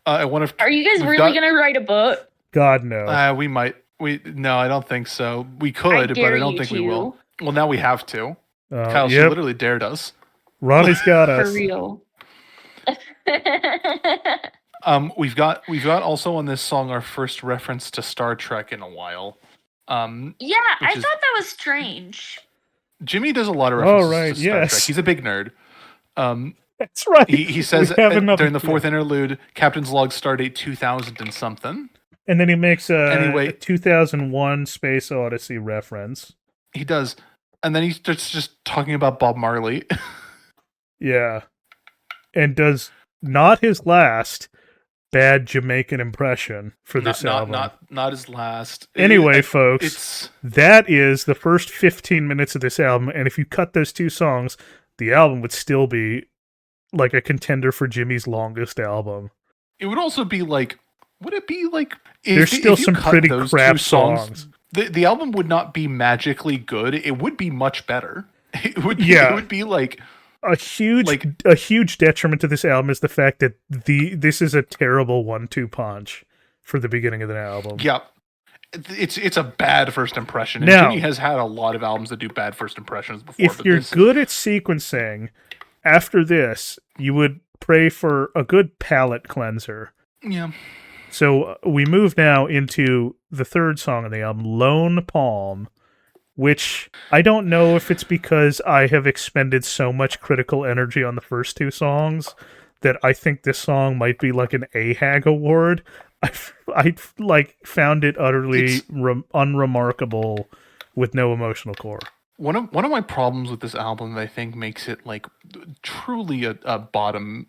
I want to. Are you guys really gonna write a book? God no. We might. No, I don't think so. We could, but dare I don't you think we to. will. Well, now we have to. Kyle, she Yep. literally dared us. Ronnie's got For us. real. We've got also on this song our first reference to Star Trek in a while. Yeah, I is- thought that was strange. Jimmy does a lot of references right, to Star yes. Trek. He's a big nerd. That's right. He says We have another- during the fourth interlude, Captain's Log Stardate 2000 and something. And then he makes Anyway. a 2001 Space Odyssey reference. He does. And then he starts just talking about Bob Marley. Yeah. And does not his last bad Jamaican impression for this album. Not his last. Anyway, folks, It's that is the first 15 minutes of this album, and if you cut those two songs, the album would still be like a contender for Jimmy's longest album. it would also be like, would it be like There's still if you some cut pretty those crap two songs. The album would not be magically good. It would be much better. It would be, Yeah. it would be like A huge Like- detriment to this album is the fact that this is a terrible 1-2 punch for the beginning of the album. yeah. It's a bad first impression. And Now- Jimmy has had a lot of albums that do bad first impressions before. If but you're this- good at sequencing, after this, you would pray for a good palate cleanser. Yeah. So we move now into the third song on the album, Lone Palm, which I don't know if it's because I have expended so much critical energy on the first two songs that I think this song might be like an AHAG award. I like found it utterly unremarkable with no emotional core. One of my problems with this album that I think makes it like truly a bottom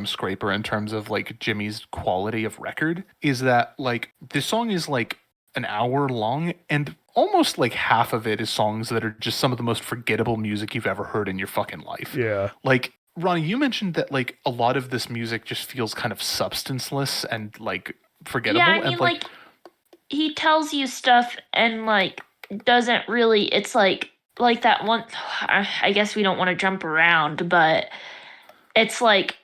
scraper in terms of like Jimmy's quality of record is that like this song is like an hour long and almost like half of it is songs that are just some of the most forgettable music you've ever heard in your fucking life. Yeah. Like Ronnie, you mentioned that like a lot of this music just feels kind of substanceless and like forgettable. Yeah, I mean, and like he tells you stuff and like doesn't really. It's like that one. I guess we don't want to jump around, but it's like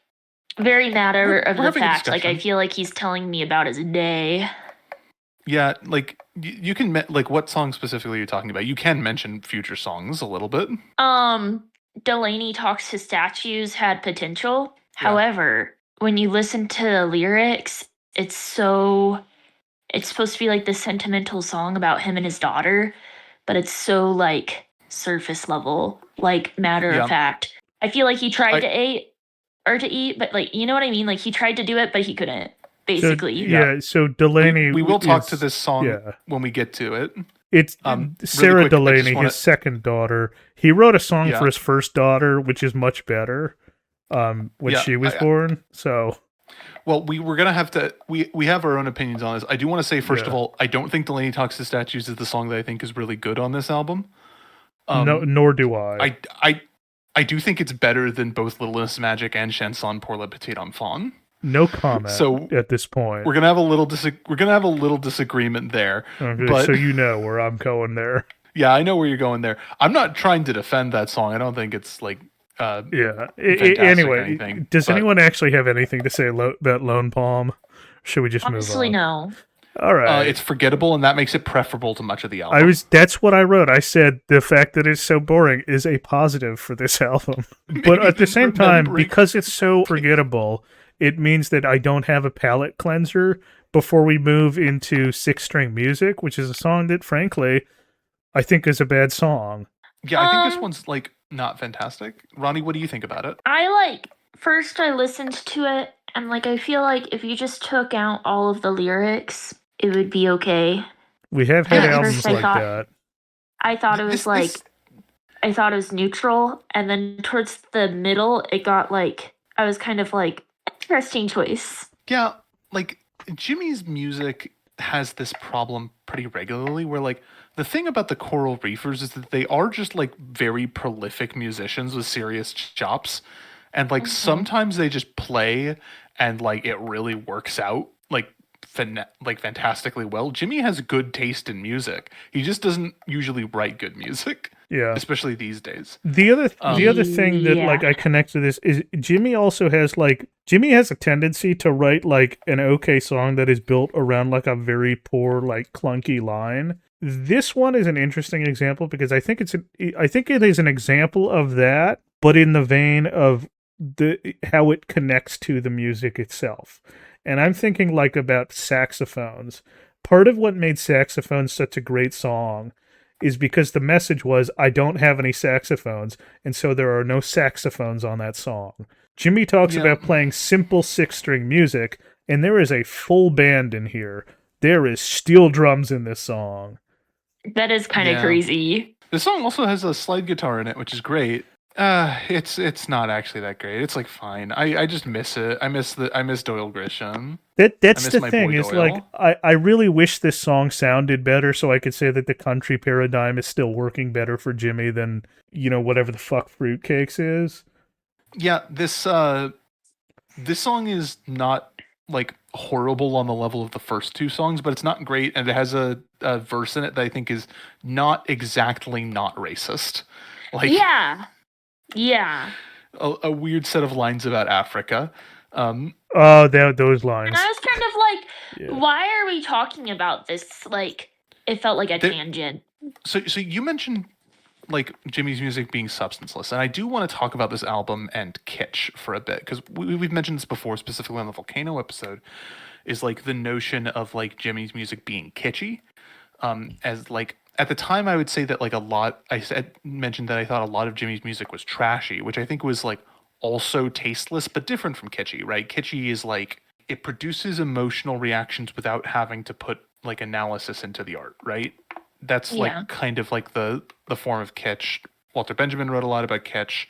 very matter of the fact. Like I feel like he's telling me about his day. Yeah, like you can like what song specifically are you talking about? You can mention future songs a little bit. Delaney Talks to Statues had potential. Yeah. However, when you listen to the lyrics, it's supposed to be like this sentimental song about him and his daughter, but it's so like surface level, like matter of fact. I feel like he tried to eat, but like, you know what I mean? Like he tried to do it, but he couldn't, basically. So Delaney... We will talk to this song when we get to it. It's Sarah really quick, Delaney, his second daughter. He wrote a song for his first daughter, which is much better when she was born. So, well, we're gonna have to. We have our own opinions on this. I do want to say first of all, I don't think Delaney Talks to Statues is the song that I think is really good on this album. No, nor do I. I do think it's better than both Little Miss Magic and Chanson pour le Petit Enfant. No comment. So at this point, we're gonna have a little disagreement there. Okay, but, so you know where I'm going there. Yeah, I know where you're going there. I'm not trying to defend that song. I don't think it's like anyway, does anyone actually have anything to say about Lone Palm? Should we just move on? Honestly, no. All right. It's forgettable, and that makes it preferable to much of the album. That's what I wrote. I said the fact that it's so boring is a positive for this album. But at the same time, because it's so forgettable, it means that I don't have a palate cleanser before we move into Six String Music, which is a song that, frankly, I think is a bad song. Yeah, I think this one's, like, not fantastic. Ronnie, what do you think about it? First I listened to it, and, like, I feel like if you just took out all of the lyrics, it would be okay. We have had albums like that. I thought it was, I thought it was neutral, and then towards the middle, it got, like, I was kind of, like, interesting choice. Yeah, like Jimmy's music has this problem pretty regularly where like the thing about the Coral Reefers is that they are just like very prolific musicians with serious chops, and like sometimes they just play and like it really works out like fantastically well. Jimmy has good taste in music. He just doesn't usually write good music. Yeah, especially these days. The other thing that like I connect to this is Jimmy has a tendency to write like an okay song that is built around like a very poor like clunky line. This one is an interesting example because I think it is an example of that, but in the vein of how it connects to the music itself. And I'm thinking like about saxophones. Part of what made Saxophones such a great song is because the message was, I don't have any saxophones, and so there are no saxophones on that song. Jimmy talks about playing simple six-string music, and there is a full band in here. There is steel drums in this song. That is kind of crazy. This song also has a slide guitar in it, which is great. It's not actually that great. It's like fine. I just miss it. I miss Doyle Grisham. That's the thing. Is like I really wish this song sounded better so I could say that the country paradigm is still working better for Jimmy than, whatever the fuck Fruitcakes is. Yeah, this song is not like horrible on the level of the first two songs, but it's not great, and it has a verse in it that I think is not exactly not racist. Like Yeah. A weird set of lines about Africa. Those lines. And I was kind of like, why are we talking about this? Like, it felt like a tangent. So you mentioned like Jimmy's music being substanceless, and I do want to talk about this album and kitsch for a bit, because we've mentioned this before, specifically on the Volcano episode, is like the notion of like Jimmy's music being kitschy. As like at the time, I would say that like mentioned that I thought a lot of Jimmy's music was trashy, which I think was like also tasteless but different from kitschy, right? Kitschy is like it produces emotional reactions without having to put like analysis into the art, right? That's Yeah. like kind of like the form of kitsch. Walter Benjamin wrote a lot about kitsch.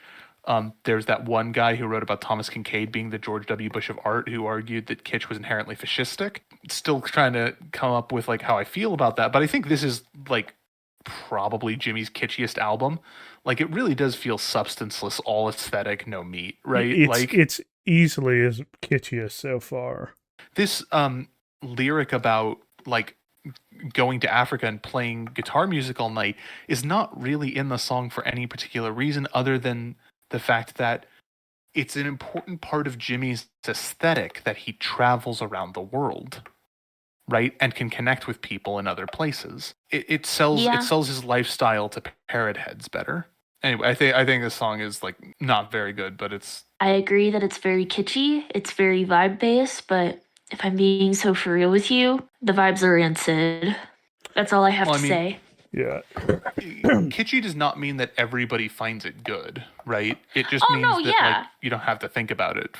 There's that one guy who wrote about Thomas Kincaid being the George W. Bush of art, who argued that kitsch was inherently fascistic. Still trying to come up with like how I feel about that, but I think this is like probably Jimmy's kitschiest album. Like it really does feel substanceless, all aesthetic, no meat, right? It's easily as kitschiest so far. This lyric about like going to Africa and playing guitar music all night is not really in the song for any particular reason other than the fact that it's an important part of Jimmy's aesthetic that he travels around the world, right? And can connect with people in other places. It sells his lifestyle to parrot heads better. Anyway, I think this song is like not very good, but it's. I agree that it's very kitschy. It's very vibe based, but if I'm being so for real with you, the vibes are rancid. That's all I have to say. Yeah. Kitschy does not mean that everybody finds it good, right? It just means that like you don't have to think about it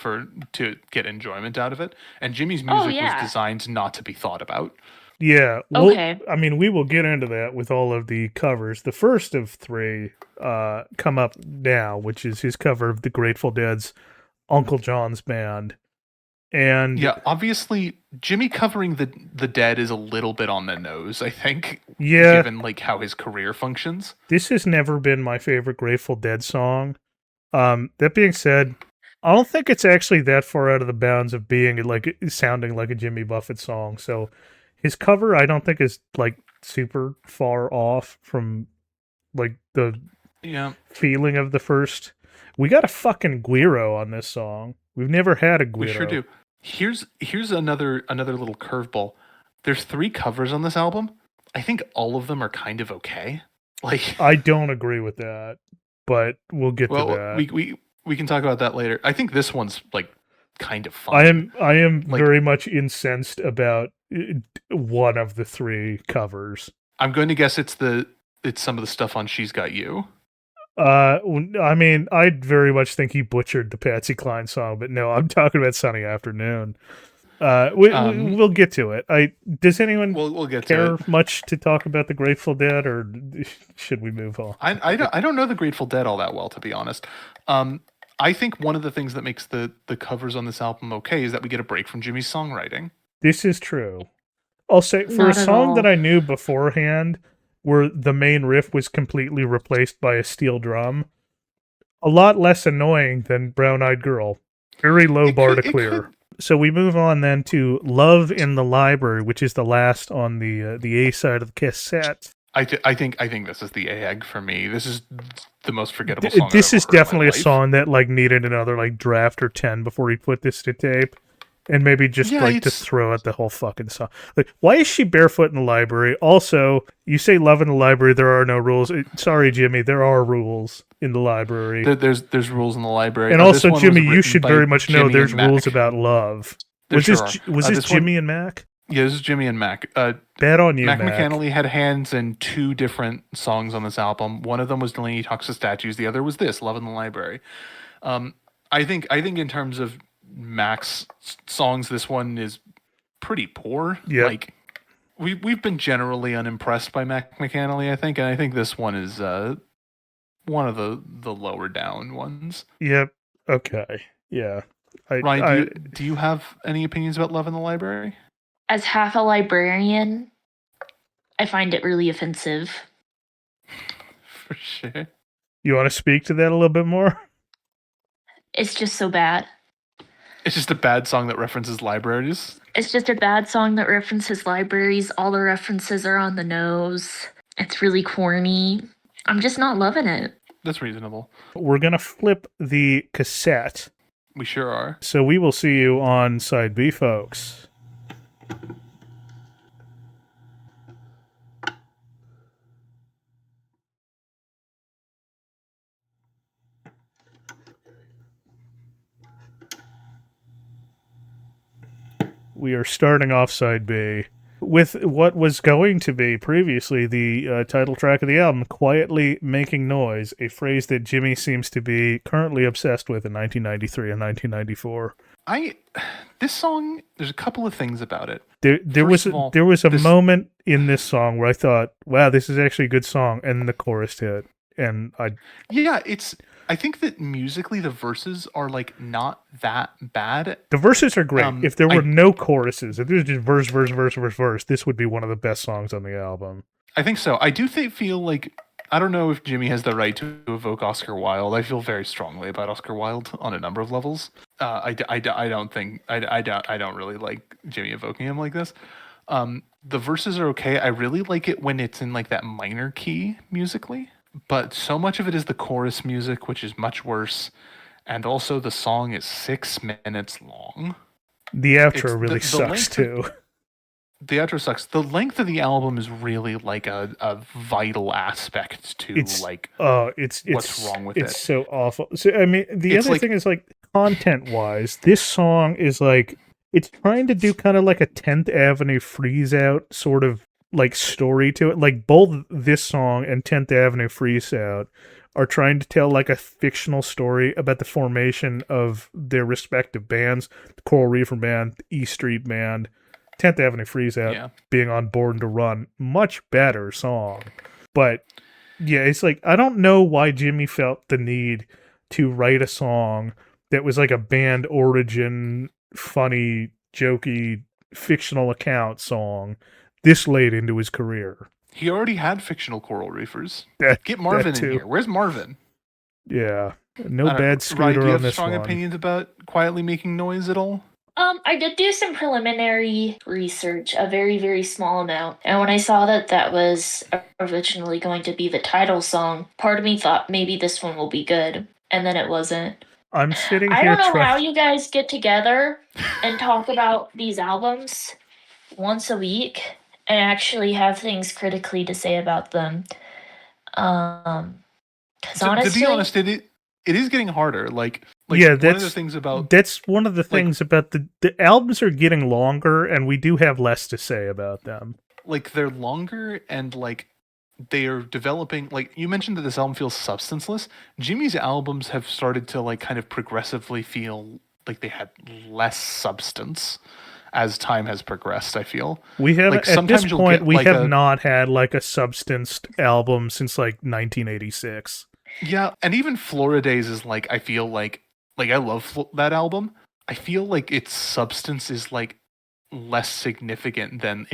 to get enjoyment out of it. And Jimmy's music was designed not to be thought about. Yeah. Okay. I mean, we will get into that with all of the covers. The first of three come up now, which is his cover of the Grateful Dead's Uncle John's Band. And yeah, obviously Jimmy covering the Dead is a little bit on the nose, I think. Yeah. Given like how his career functions. This has never been my favorite Grateful Dead song. That being said, I don't think it's actually that far out of the bounds of being like sounding like a Jimmy Buffett song. So his cover, I don't think is like super far off from like the feeling of the first. We got a fucking Guiro on this song. We've never had a Guiro. We sure do. Here's another little curveball. There's 3 covers on this album. I think all of them are kind of okay. Like I don't agree with that, but we'll get to that. We can talk about that later. I think this one's like kind of fun. I am like, very much incensed about one of the 3 covers. I'm going to guess it's some of the stuff on She's Got You. I mean, I very much think he butchered the Patsy Cline song, but no, I'm talking about Sunny Afternoon. We'll get to it. Does anyone we'll get care to much to talk about the Grateful Dead, or should we move on? I don't know the Grateful Dead all that well, to be honest. I think one of the things that makes the covers on this album okay is that we get a break from Jimmy's songwriting. This is true. I'll say for a song that I knew beforehand, where the main riff was completely replaced by a steel drum, a lot less annoying than Brown Eyed Girl. Very low bar to clear. So we move on then to Love in the Library, which is the last on the A side of the cassette. I think this is the egg for me. This is the most forgettable song. This is definitely a song that like needed another like draft or 10 before he put this to tape. And maybe just to throw out the whole fucking song. Like, why is she barefoot in the library? Also, you say love in the library, there are no rules. Sorry, Jimmy, there are rules in the library. There's rules in the library. And also, Jimmy, you should very much know there's rules about love. Was this Jimmy and Mac? Yeah, this is Jimmy and Mac. Bad on you, Mac. McAnally had hands in 2 different songs on this album. One of them was Delaney Talks to Statues. The other was this, Love in the Library. I think in terms of Mac's songs, this one is pretty poor. Yeah. Like we've been generally unimpressed by Mac McAnally, I think, and I think this one is one of the lower down ones. Yep. Okay. Yeah. Ryan, do you have any opinions about Love in the Library? As half a librarian, I find it really offensive. For sure. You want to speak to that a little bit more? It's just so bad. It's just a bad song that references libraries? It's just a bad song that references libraries. All the references are on the nose. It's really corny. I'm just not loving it. That's reasonable. We're going to flip the cassette. We sure are. So we will see you on side B, folks. we are starting off side B with what was going to be previously the title track of the album, Quietly Making Noise, a phrase that Jimmy seems to be currently obsessed with in 1993 and 1994. This song, there's a couple of things about it. There was a moment in this song where I thought, wow, this is actually a good song, and the chorus hit. And I think that musically the verses are like not that bad. The verses are great. If there were no choruses, if there was just verse, this would be one of the best songs on the album. I think so. I do feel like, I don't know if Jimmy has the right to evoke Oscar Wilde. I feel very strongly about Oscar Wilde on a number of levels. I don't really like Jimmy evoking him like this. The verses are okay. I really like it when it's in like that minor key musically. But so much of it is the chorus music, which is much worse. And also the song is 6 minutes long. The outro really sucks too. The outro sucks. The length of the album is really like a vital aspect to what's wrong with it. It's so awful. So I mean, the other thing is like content-wise, this song is like, it's trying to do kind of like a 10th Avenue Freeze Out sort of like story to it. Like both this song and 10th Avenue Freeze Out are trying to tell like a fictional story about the formation of their respective bands, the Coral Reefer Band, the E Street Band, 10th Avenue Freeze Out being on Born to Run. Much better song. But yeah, it's like, I don't know why Jimmy felt the need to write a song that was like a band origin, funny, jokey, fictional account song this late into his career. He already had fictional Coral Reefers. Get Marvin in here. Where's Marvin? Yeah. No bad scooter Ryan, do you on have this strong one. opinions about Quietly Making Noise at all? I did do some preliminary research, a very, very small amount. And when I saw that was originally going to be the title song, part of me thought maybe this one will be good. And then it wasn't. I'm sitting here. I don't know how you guys get together and talk about these albums once a week and actually have things critically to say about them. Because honestly, to be honest, it is getting harder. Like yeah, one of the things about that's one of the things about the albums are getting longer, and we do have less to say about them. Like they're longer, and like they are developing. Like you mentioned that this album feels substanceless. Jimmy's albums have started to like kind of progressively feel like they had less substance as time has progressed. I feel we have like at this point we have not had like a substanced album since like 1986. Yeah, and even Florida Days is like, I feel like I love that album. I feel like its substance is like less significant than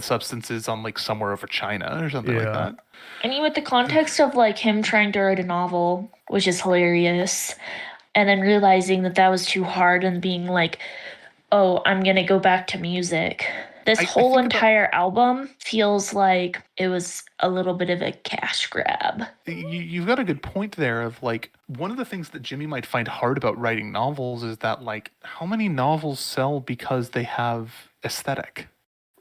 substance is on like Somewhere Over China or something like that. I mean, with the context of like him trying to write a novel, which is hilarious, and then realizing that was too hard and being like, oh, I'm going to go back to music. This whole entire album feels like it was a little bit of a cash grab. You've got a good point there of like, one of the things that Jimmy might find hard about writing novels is that like, how many novels sell because they have aesthetic,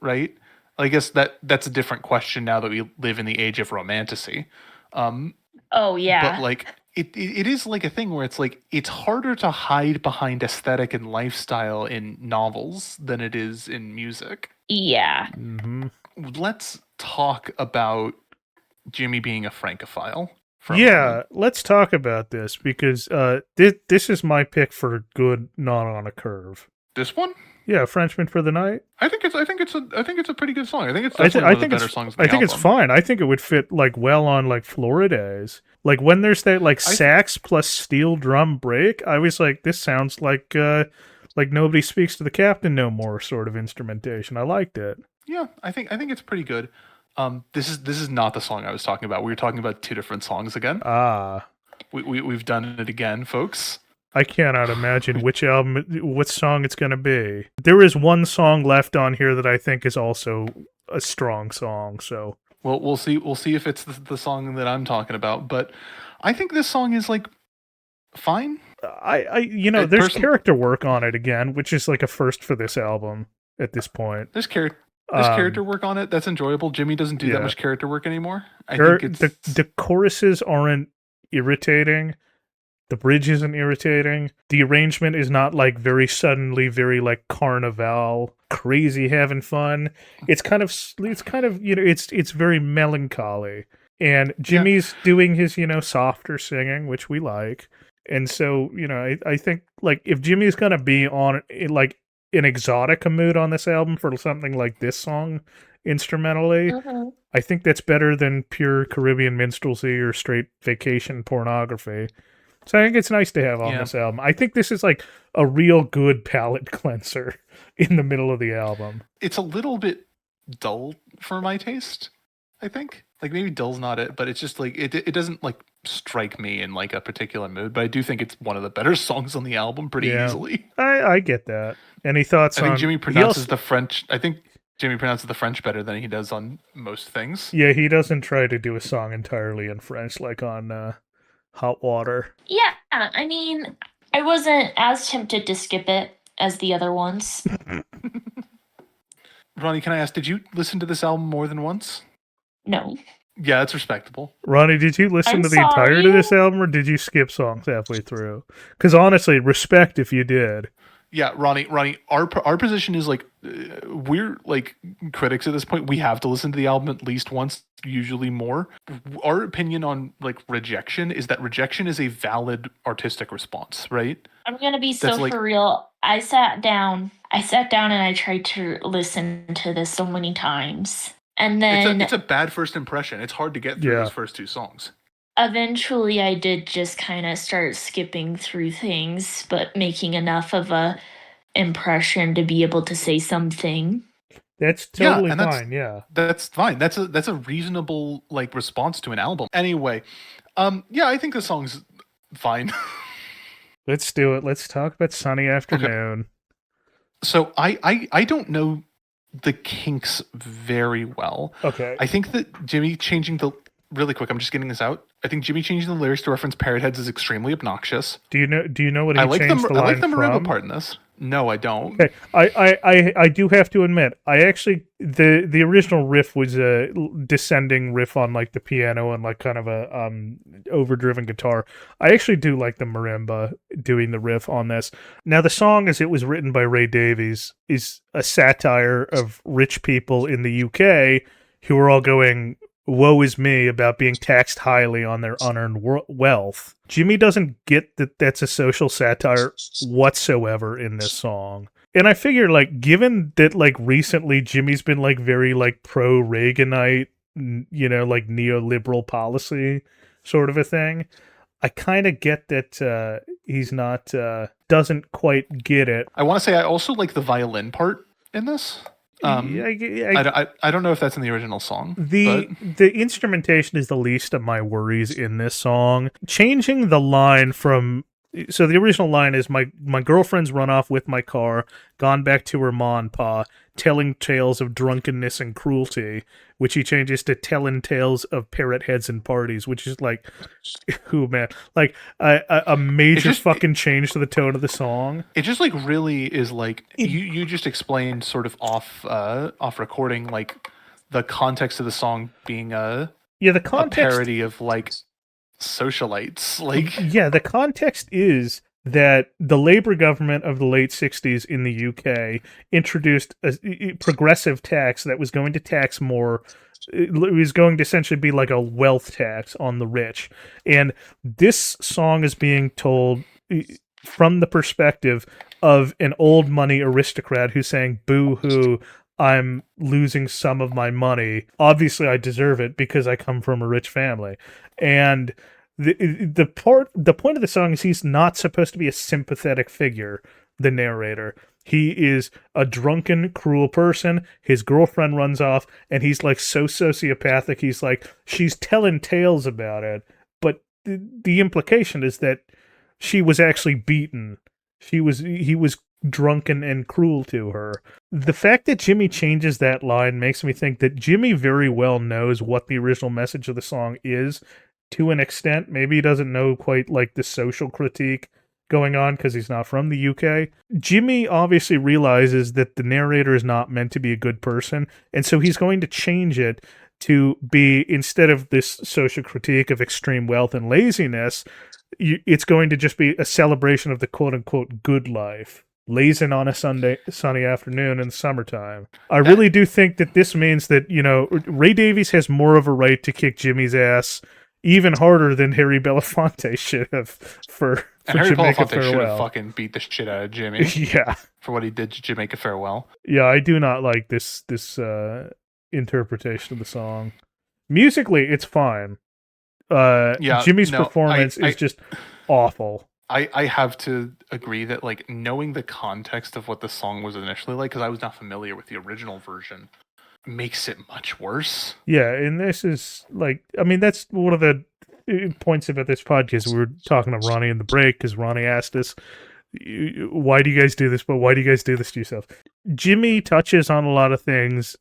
right? I guess that's a different question now that we live in the age of romantasy. Oh, yeah. But like, it is like a thing where it's like, it's harder to hide behind aesthetic and lifestyle in novels than it is in music. Yeah. Mm-hmm. Let's talk about Jimmy being a Francophile. Let's talk about this because this is my pick for Good Not on a Curve. This one? Yeah, Frenchman for the Night. I think it's a pretty good song. I think it's definitely one of the better songs. I think it's fine. I think it would fit like well on like Florida Days. Like when there's that like sax plus steel drum break, I was like, this sounds like Nobody Speaks to the Captain No More sort of instrumentation. I liked it. Yeah, I think it's pretty good. This is not the song I was talking about. We were talking about two different songs again. We've done it again, folks. I cannot imagine what song it's going to be. There is one song left on here that I think is also a strong song. So we'll see if it's the song that I'm talking about. But I think this song is like fine. There's character work on it again, which is like a first for this album at this point. There's character work on it. That's enjoyable. Jimmy doesn't do that much character work anymore. I think the choruses aren't irritating. The bridge isn't irritating. The arrangement is not like very suddenly, very like carnival, crazy having fun. It's kind of it's very melancholy. And Jimmy's doing his, softer singing, which we like. And so, I think like if Jimmy's gonna be on like an exotic mood on this album for something like this song instrumentally, I think that's better than pure Caribbean minstrelsy or straight vacation pornography. So I think it's nice to have on this album. I think this is like a real good palate cleanser in the middle of the album. It's a little bit dull for my taste, I think. Like maybe dull's not it, but it's just like it doesn't like strike me in like a particular mood. But I do think it's one of the better songs on the album pretty easily. I get that. Any thoughts on... I think Jimmy pronounces the French... I think Jimmy pronounces the French better than he does on most things. Yeah, he doesn't try to do a song entirely in French like on Hot Water. Yeah, I mean, I wasn't as tempted to skip it as the other ones. Ronnie, can I ask, did you listen to this album more than once? No. Yeah, that's respectable. Ronnie, did you listen to the entirety of this album, or did you skip songs halfway through? Because honestly, respect if you did. Yeah, Ronnie, our position is like, we're like critics at this point. We have to listen to the album at least once, usually more. Our opinion on like rejection is that rejection is a valid artistic response, right? I'm gonna be for real. I sat down and I tried to listen to this so many times. And then it's a bad first impression. It's hard to get through those first two songs. Eventually, I did just kind of start skipping through things, but making enough of a impression to be able to say something. That's totally fine. That's fine. That's a reasonable like response to an album. Anyway, I think the song's fine. Let's do it. Let's talk about Sunny Afternoon. Okay. So I don't know the Kinks very well. Okay. I think that Jimmy changing the... Really quick, I'm just getting this out. I think Jimmy changing the lyrics to reference Parrot Heads is extremely obnoxious. Do you know what he changed the line I like the marimba from? part in this. No, I don't. Okay, I do have to admit, I actually the original riff was a descending riff on like the piano and like kind of a overdriven guitar. I actually do like the marimba doing the riff on this. Now the song, as it was written by Ray Davies, is a satire of rich people in the UK who are all going, woe is me, about being taxed highly on their unearned wealth. Jimmy doesn't get that that's a social satire whatsoever in this song. And I figure, like, given that, like, recently Jimmy's been, like, very, like, pro-Reaganite, like, neoliberal policy sort of a thing, I kind of get that he's not, doesn't quite get it. I want to say I also like the violin part in this. I don't know if that's in the original song. The instrumentation is the least of my worries in this song. Changing the line from... So the original line is, my girlfriend's run off with my car, gone back to her ma and pa, telling tales of drunkenness and cruelty, which he changes to telling tales of parrot heads and parties, which is like, ooh man, like a major fucking change to the tone of the song. It just like really is like, you just explained sort of off recording, like the context of the song being a parody of like socialites. Like, yeah, the context is that the Labour government of the late 60s in the UK introduced a progressive tax that was going to tax more. It was going to essentially be like a wealth tax on the rich. And this song is being told from the perspective of an old money aristocrat who's saying, boo-hoo, I'm losing some of my money. Obviously, I deserve it because I come from a rich family. And the point of the song is he's not supposed to be a sympathetic figure, the narrator. He is a drunken, cruel person. His girlfriend runs off, and he's like so sociopathic. He's like, she's telling tales about it, but the implication is that she was actually beaten. He was drunken and cruel to her. The fact that Jimmy changes that line makes me think that Jimmy very well knows what the original message of the song is, to an extent. Maybe he doesn't know quite like the social critique going on because he's not from the UK. Jimmy obviously realizes that the narrator is not meant to be a good person, and so he's going to change it to be, instead of this social critique of extreme wealth and laziness, it's going to just be a celebration of the quote-unquote good life. Lazing on a sunny afternoon in the summertime. I really do think that this means that, Ray Davies has more of a right to kick Jimmy's ass even harder than Harry Belafonte should have for Harry Jamaica Belafonte should have Farewell. fucking beat the shit out of Jimmy. Yeah. For what he did to Jamaica Farewell. Yeah, I do not like this interpretation of the song. Musically, it's fine. Jimmy's performance is just awful. I have to agree that, like, knowing the context of what the song was initially like, because I was not familiar with the original version, makes it much worse. Yeah, and this is, like, I mean, that's one of the points about this podcast. We were talking to Ronnie in the break, because Ronnie asked us, why do you guys do this? But why do you guys do this to yourself? Jimmy touches on a lot of things.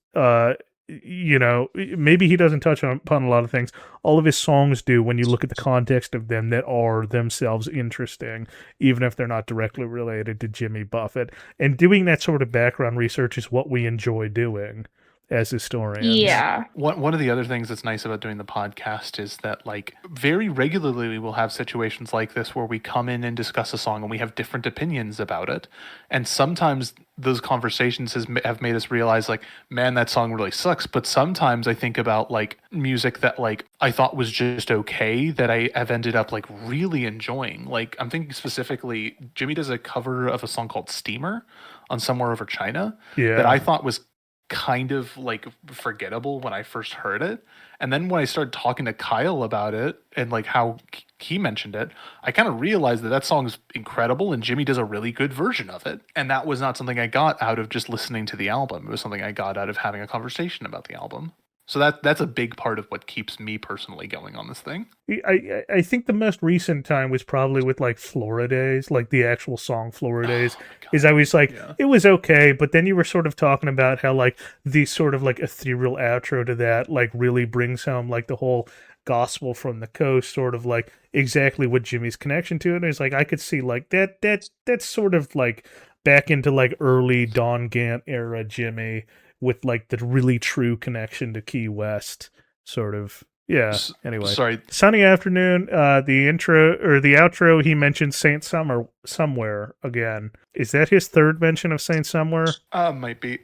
Maybe he doesn't touch upon a lot of things. All of his songs do when you look at the context of them that are themselves interesting, even if they're not directly related to Jimmy Buffett. And doing that sort of background research is what we enjoy doing as historians. Yeah. One of the other things that's nice about doing the podcast is that, like, very regularly we will have situations like this where we come in and discuss a song and we have different opinions about it. And sometimes those conversations have made us realize, like, man, that song really sucks. But sometimes I think about, like, music that, like, I thought was just okay that I have ended up, like, really enjoying. Like, I'm thinking specifically, Jimmy does a cover of a song called Steamer on Somewhere Over China that I thought was kind of, like, forgettable when I first heard it. And then when I started talking to Kyle about it and, like, how he mentioned it, I kind of realized that song is incredible and Jimmy does a really good version of it. And that was not something I got out of just listening to the album. It was something I got out of having a conversation about the album. So that's a big part of what keeps me personally going on this thing. I think the most recent time was probably with, like, Flora Days, like the actual song Flora Days. Is I was like, it was okay, but then you were sort of talking about how, like, the sort of, like, ethereal outro to that, like, really brings home, like, the whole gospel from the coast, sort of, like, exactly what Jimmy's connection to it is. Like, I could see, like, that's sort of, like, back into, like, early Don Gant era Jimmy, with, like, the really true connection to Key West, sort of. Yeah. Anyway, sorry. Sunny afternoon. The intro or the outro, he mentioned Saint Somewhere again. Is that his third mention of Saint Somewhere? Might be.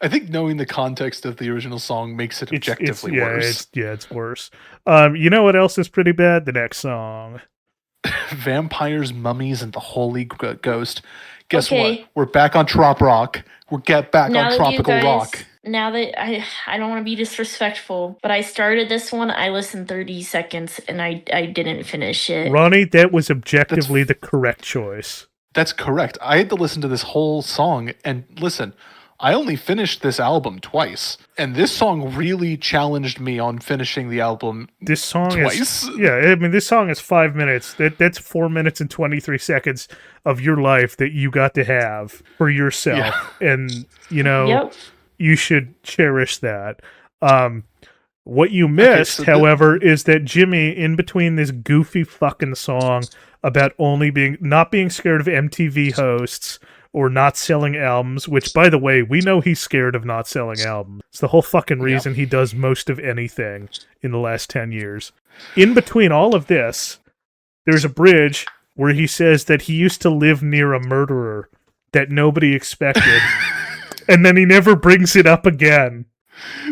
I think knowing the context of the original song makes it objectively worse. It's worse. You know what else is pretty bad? The next song. Vampires, Mummies, and the Holy Ghost. Guess what? We're back on Trop Rock. We're back on Tropical Rock. Now that I don't want to be disrespectful, but I started this one, I listened 30 seconds and I didn't finish it. Ronnie, that was objectively the correct choice. That's correct. I had to listen to this whole song, and listen, I only finished this album twice, and this song really challenged me on finishing the album this song twice. This song is 5 minutes. That's 4 minutes and 23 seconds of your life that you got to have for yourself. Yeah. And, you should cherish that. What you missed, however, is that Jimmy, in between this goofy fucking song about not being scared of MTV hosts or not selling albums, which, by the way, we know he's scared of not selling albums. It's the whole fucking reason he does most of anything in the last 10 years. In between all of this, there's a bridge where he says that he used to live near a murderer that nobody expected, and then he never brings it up again.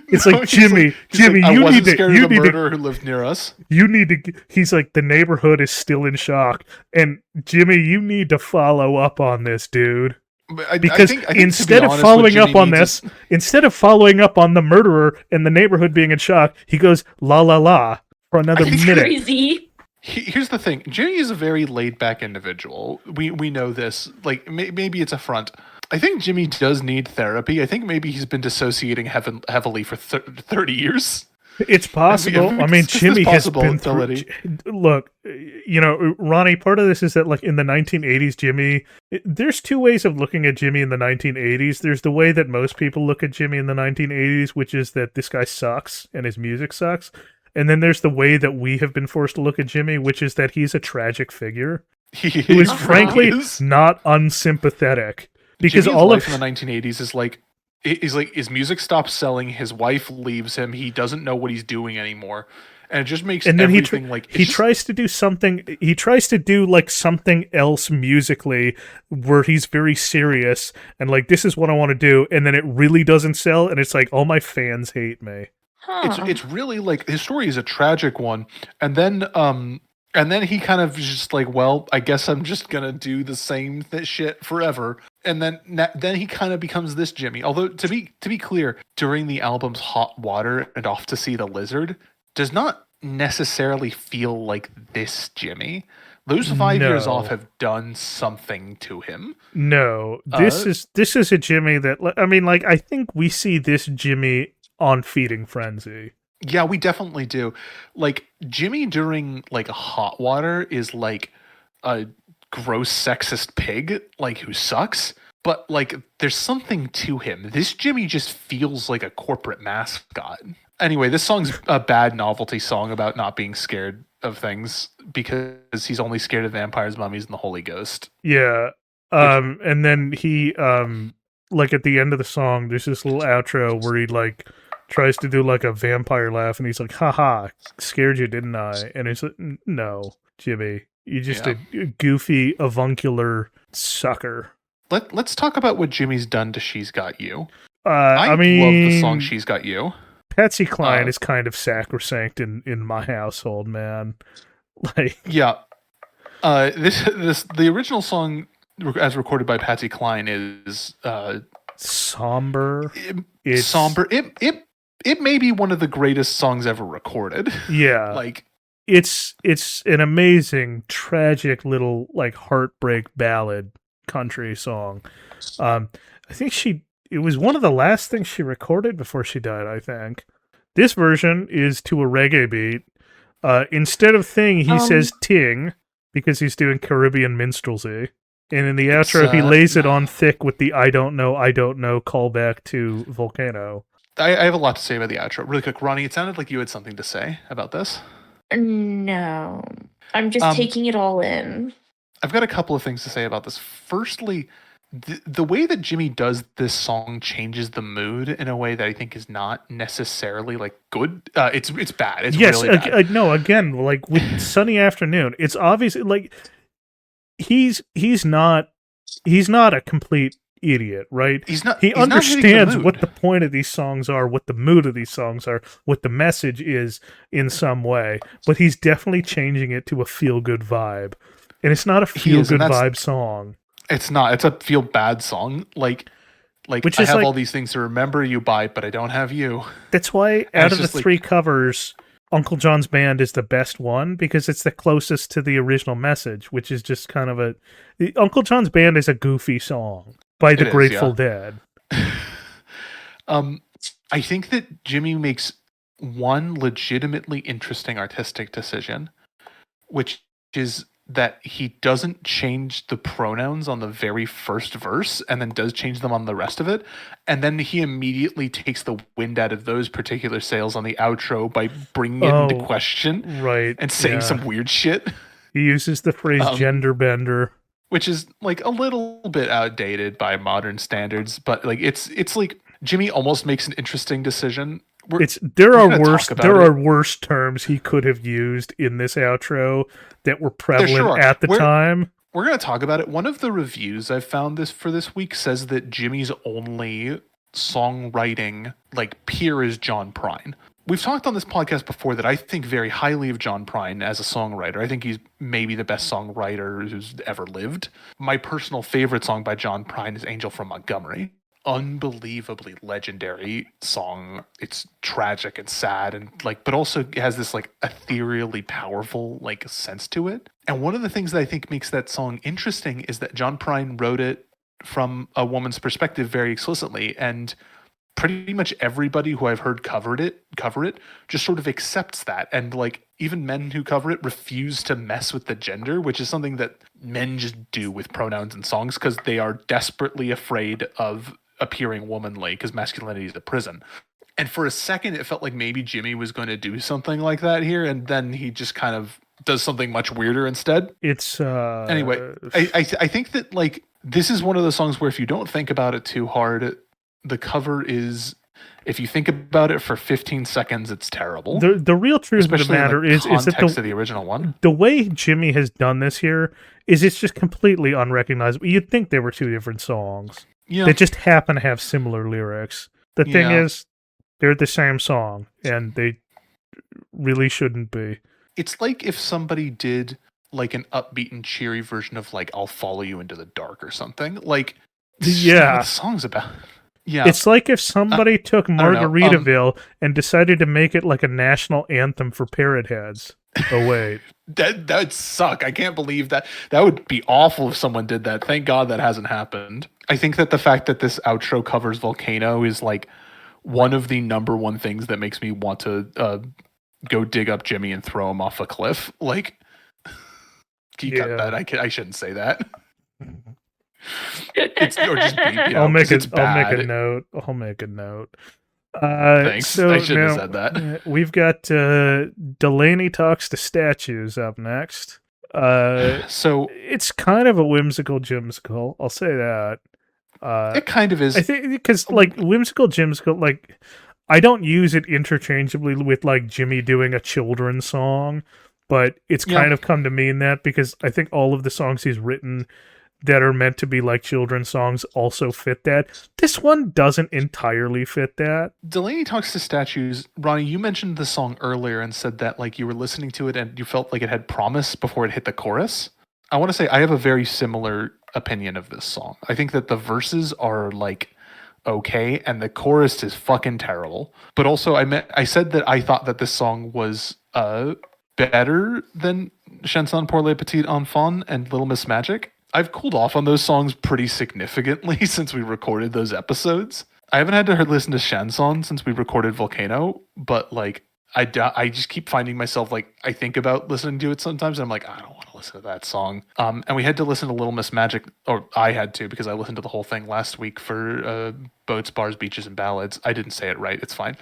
It's like, Jimmy, you need to. You need murderer who lived near us. You need to. He's like, the neighborhood is still in shock, and Jimmy, you need to follow up on this, dude. Because I think instead of following up on this, instead of following up on the murderer and the neighborhood being in shock, he goes la la la for another minute. Crazy. Here's the thing: Jimmy is a very laid back individual. We know this. Like, maybe it's a front. I think Jimmy does need therapy. I think maybe he's been dissociating heavily for 30 years. It's possible. I mean, Jimmy has been through... Look, Ronnie, part of this is that, like, in the 1980s, Jimmy... There's two ways of looking at Jimmy in the 1980s. There's the way that most people look at Jimmy in the 1980s, which is that this guy sucks and his music sucks. And then there's the way that we have been forced to look at Jimmy, which is that he's a tragic figure who is frankly not unsympathetic. Because Jimmy's all life in the 1980s is like He's like, his music stops selling. His wife leaves him. He doesn't know what he's doing anymore, and it just makes And then everything like he tries to do something. He tries to do like something else musically, where he's very serious and like, this is what I want to do, and then it really doesn't sell, and it's like, all my fans hate me. Huh. It's really like, his story is a tragic one, and then he kind of just like, well, I guess I'm just gonna do the same shit forever. And then he kind of becomes this Jimmy. Although to be clear, during the album's Hot Water and Off to See the Lizard does not necessarily feel like this Jimmy. Those 5 years off have done something to him. No, this is a Jimmy that, I mean, like, I think we see this Jimmy on Feeding Frenzy. Yeah, we definitely do. Like, Jimmy during like Hot Water is like a gross sexist pig, like, who sucks. But like, there's something to him. This Jimmy just feels like a corporate mascot. Anyway, this song's a bad novelty song about not being scared of things because he's only scared of vampires, mummies, and the Holy Ghost. Yeah. And then he like at the end of the song, there's this little outro where he like tries to do like a vampire laugh, and he's like, haha, scared you, didn't I? And it's like, no, Jimmy, you're just a goofy, avuncular sucker. Let's talk about what Jimmy's done to She's Got You. I mean, love the song She's Got You. Patsy Cline is kind of sacrosanct in my household, man. Like, yeah, the original song as recorded by Patsy Cline is somber. It's somber. It may be one of the greatest songs ever recorded. Yeah, like it's an amazing, tragic little like heartbreak ballad country song. I think it was one of the last things she recorded before she died, I think. This version is to a reggae beat. Instead of thing, he says ting, because he's doing Caribbean minstrelsy. And in the outro, he lays it on thick with the I don't know callback to Volcano. I have a lot to say about the outro. Really quick, Roni, it sounded like you had something to say about this. No. I'm just taking it all in. I've got a couple of things to say about this. Firstly, the way that Jimmy does this song changes the mood in a way that I think is not necessarily like good. It's bad. It's really bad. No, again, like with Sunny Afternoon, it's obviously like he's not a complete idiot, right? He understands what the point of these songs are, what the mood of these songs are, what the message is in some way, but he's definitely changing it to a feel-good vibe. And it's not a feel-good vibe song. It's not. It's a feel-bad song. Like which I is have like, all these things to remember you by, but I don't have you. That's why out of the 3 covers, Uncle John's Band is the best one, because it's the closest to the original message, which is just kind of Uncle John's Band is a goofy song by the Grateful Dead. I think that Jimmy makes one legitimately interesting artistic decision, which is that he doesn't change the pronouns on the very first verse and then does change them on the rest of it. And then he immediately takes the wind out of those particular sails on the outro by bringing it into question, right, and saying some weird shit. He uses the phrase gender bender, which is like a little bit outdated by modern standards, but like it's like Jimmy almost makes an interesting decision. There are worse terms he could have used in this outro that were prevalent at the time. We're going to talk about it. One of the reviews I found for this week says that Jimmy's only songwriting like peer is John Prine. We've talked on this podcast before that I think very highly of John Prine as a songwriter. I think he's maybe the best songwriter who's ever lived. My personal favorite song by John Prine is Angel from Montgomery. Unbelievably legendary song. It's tragic and sad and like, but also has this like ethereally powerful like sense to it. And one of the things that I think makes that song interesting is that John Prine wrote it from a woman's perspective very explicitly, and pretty much everybody who I've heard cover it just sort of accepts that. And like even men who cover it refuse to mess with the gender, which is something that men just do with pronouns and songs because they are desperately afraid of appearing womanly because masculinity is a prison. And for a second it felt like maybe Jimmy was going to do something like that here, and then he just kind of does something much weirder instead. It's anyway, I think that like this is one of those songs where if you don't think about it too hard, the cover is, if you think about it for 15 seconds, it's terrible. The real truth of the Especially matter in the is that context of the original one. the way Jimmy has done this here is it's just completely unrecognizable. You'd think they were two different songs. Yeah. They just happen to have similar lyrics. The thing Yeah. is, they're the same song, and they really shouldn't be. It's like if somebody did like an upbeat and cheery version of like "I'll Follow You Into the Dark" or something. Like, this is not what the song's about. Yeah, It's like if somebody took don't know. Margaritaville and decided to make it like a national anthem for parrot heads. Oh wait. that'd suck. I can't believe that. That would be awful if someone did that. Thank God that hasn't happened. I think that the fact that this outro covers Volcano is like one of the number one things that makes me want to go dig up Jimmy and throw him off a cliff. Like, can you cut that? I shouldn't say that. It's, or just beep, you know, I'll make 'cause it's I'll make bad. a note. I'll make a note. Thanks. So I shouldn't now, have said that. We've got Delaney Talks to Statues up next. So It's kind of a whimsical Jimsicle. I'll say that. it kind of is. I think because like whimsical Jimsicle, like I don't use it interchangeably with like Jimmy doing a children's song, but it's kind of come to mean that because I think all of the songs he's written that are meant to be like children's songs also fit that. This one doesn't entirely fit that. Delaney Talks to Statues. Ronnie, you mentioned the song earlier and said that like you were listening to it and you felt like it had promise before it hit the chorus. I want to say I have a very similar opinion of this song. I think that the verses are like okay and the chorus is fucking terrible. But also I said that I thought that this song was better than Chanson pour les petits enfants and Little Miss Magic. I've cooled off on those songs pretty significantly since we recorded those episodes. I haven't had to listen to Chanson since we recorded Volcano, but like I just keep finding myself like I think about listening to it sometimes and I'm like, I don't want to listen to that song. And we had to listen to Little Miss Magic, or I had to because I listened to the whole thing last week for Boats, Bars, Beaches, and Ballads. I didn't say it right. It's fine.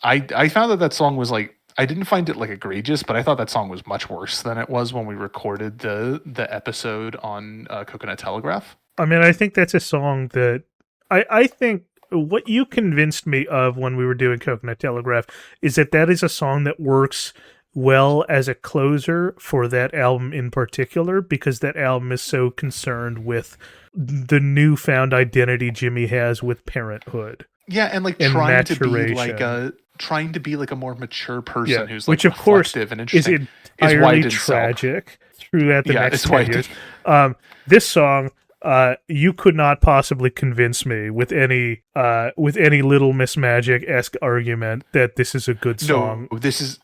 I found that song was like, I didn't find it like egregious, but I thought that song was much worse than it was when we recorded the episode on Coconut Telegraph. I mean, I think that's a song that I think what you convinced me of when we were doing Coconut Telegraph is that is a song that works well as a closer for that album in particular, because that album is so concerned with the newfound identity Jimmy has with parenthood. Yeah, and like and trying to be like a more mature person who's like which of course reflective and is interesting. entirely tragic throughout the next 10 years. This song, you could not possibly convince me with any Little Miss Magic-esque argument that this is a good song. No, this is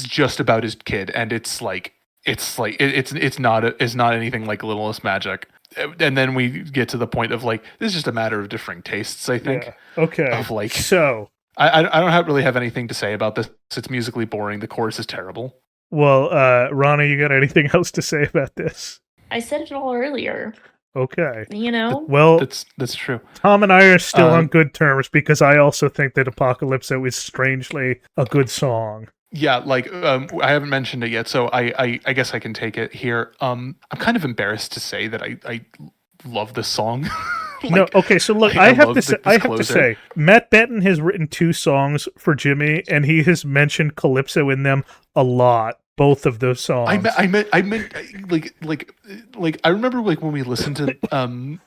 just about his kid, and it's not anything like Little Miss Magic. And then we get to the point of like, this is just a matter of differing tastes, I think. Yeah. Okay. Of like, so I don't really have anything to say about this. It's musically boring. The chorus is terrible. Well, Roni, you got anything else to say about this? I said it all earlier. Okay. You know? Well, that's true. Tom and I are still on good terms because I also think that Apocalypso is strangely a good song. Yeah, like I haven't mentioned it yet, so I guess I can take it here. I'm kind of embarrassed to say that I love this song. Like, no, okay, so look, I have to say, Matt Benton has written 2 songs for Jimmy, and he has mentioned Calypso in them a lot. Both of those songs. I meant like I remember like when we listened to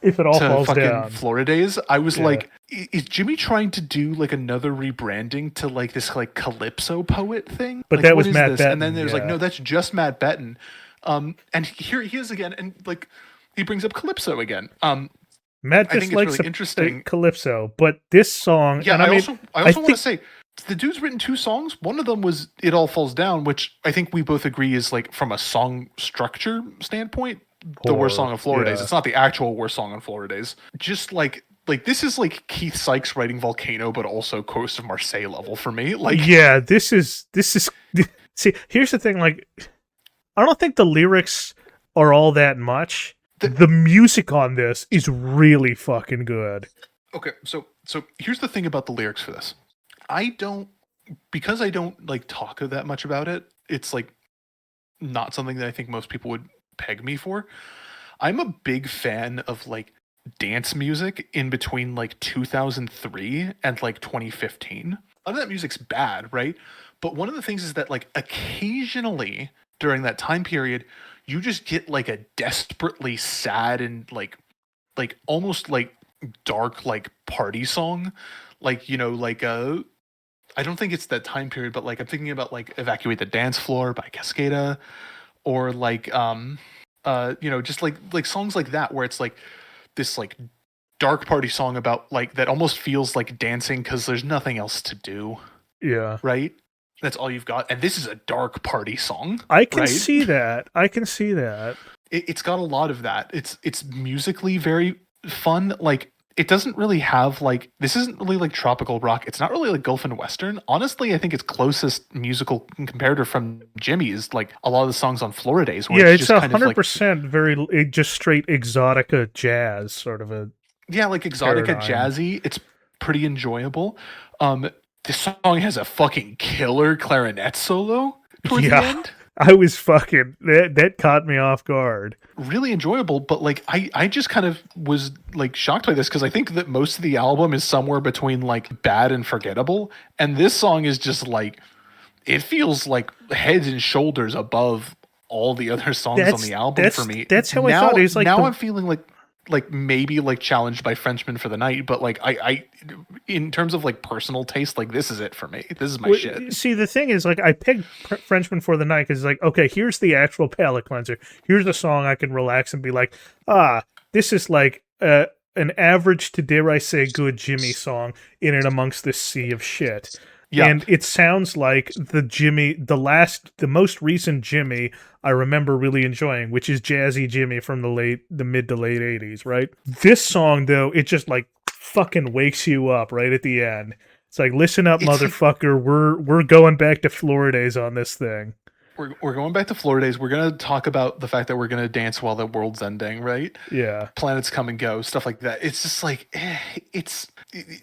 If It All Falls fucking Down, Florida Days, I was like, is Jimmy trying to do like another rebranding to like this like Calypso poet thing? But like, that what was is Matt this? Benton, And then there's like, no, that's just Matt Benton. And here he is again, and like he brings up Calypso again. Matt I just think it's likes really interesting. Calypso, but this song, Yeah, and I also want to think say the dude's written 2 songs. One of them was "It All Falls Down," which I think we both agree is like from a song structure standpoint, the worst song on Florida Days. It's not the actual worst song on Florida Days. Just like this is like Keith Sykes writing Volcano, but also Coast of Marseille level for me. Like, yeah, this is. See, here's the thing. Like, I don't think the lyrics are all that much. The music on this is really fucking good. Okay, so here's the thing about the lyrics for this. Because I don't like talk that much about it, it's like not something that I think most people would peg me for. I'm a big fan of like dance music in between like 2003 and like 2015. A lot of that music's bad, right? But one of the things is that like occasionally during that time period, you just get like a desperately sad and like almost like dark like party song, like like I don't think it's that time period, but like I'm thinking about like Evacuate the Dance Floor by Cascada, or like just like songs like that where it's like this like dark party song about like that almost feels like dancing because there's nothing else to do, Yeah. right? That's all you've got. And this is a dark party song. I can right? see that. I can see that. It's got a lot of that. It's musically very fun. Like it doesn't really have like, this isn't really like tropical rock. It's not really like Gulf and Western. Honestly, I think its closest musical comparator from Jimmy is like a lot of the songs on Floridays. Yeah, it's just kind of 100% very just straight exotica jazz sort of a. Yeah, like exotica paradigm. jazzy. It's pretty enjoyable. This song has a fucking killer clarinet solo towards the end. I was fucking that caught me off guard. Really enjoyable, but like I just kind of was like shocked by this because I think that most of the album is somewhere between like bad and forgettable, and this song is just like it feels like heads and shoulders above all the other songs on the album for me. That's how I thought. It's like now I'm feeling like maybe like challenged by Frenchman for the Night, but like I in terms of like personal taste, like this is it for me. This is my shit. See, the thing is, like, I picked Frenchman for the Night because, like, okay, here's the actual palate cleanser. Here's a song I can relax and be like, this is like an average to, dare I say, good Jimmy song in and amongst this sea of shit. Yeah. And it sounds like the most recent Jimmy I remember really enjoying, which is Jazzy Jimmy from the mid to late 80s, right? This song, though, it just like fucking wakes you up right at the end. It's like, listen up, motherfucker. We're going back to Floridays on this thing. We're going back to Floridays. We're going to talk about the fact that we're going to dance while the world's ending, right? Yeah. Planets come and go, stuff like that. It's just like, it's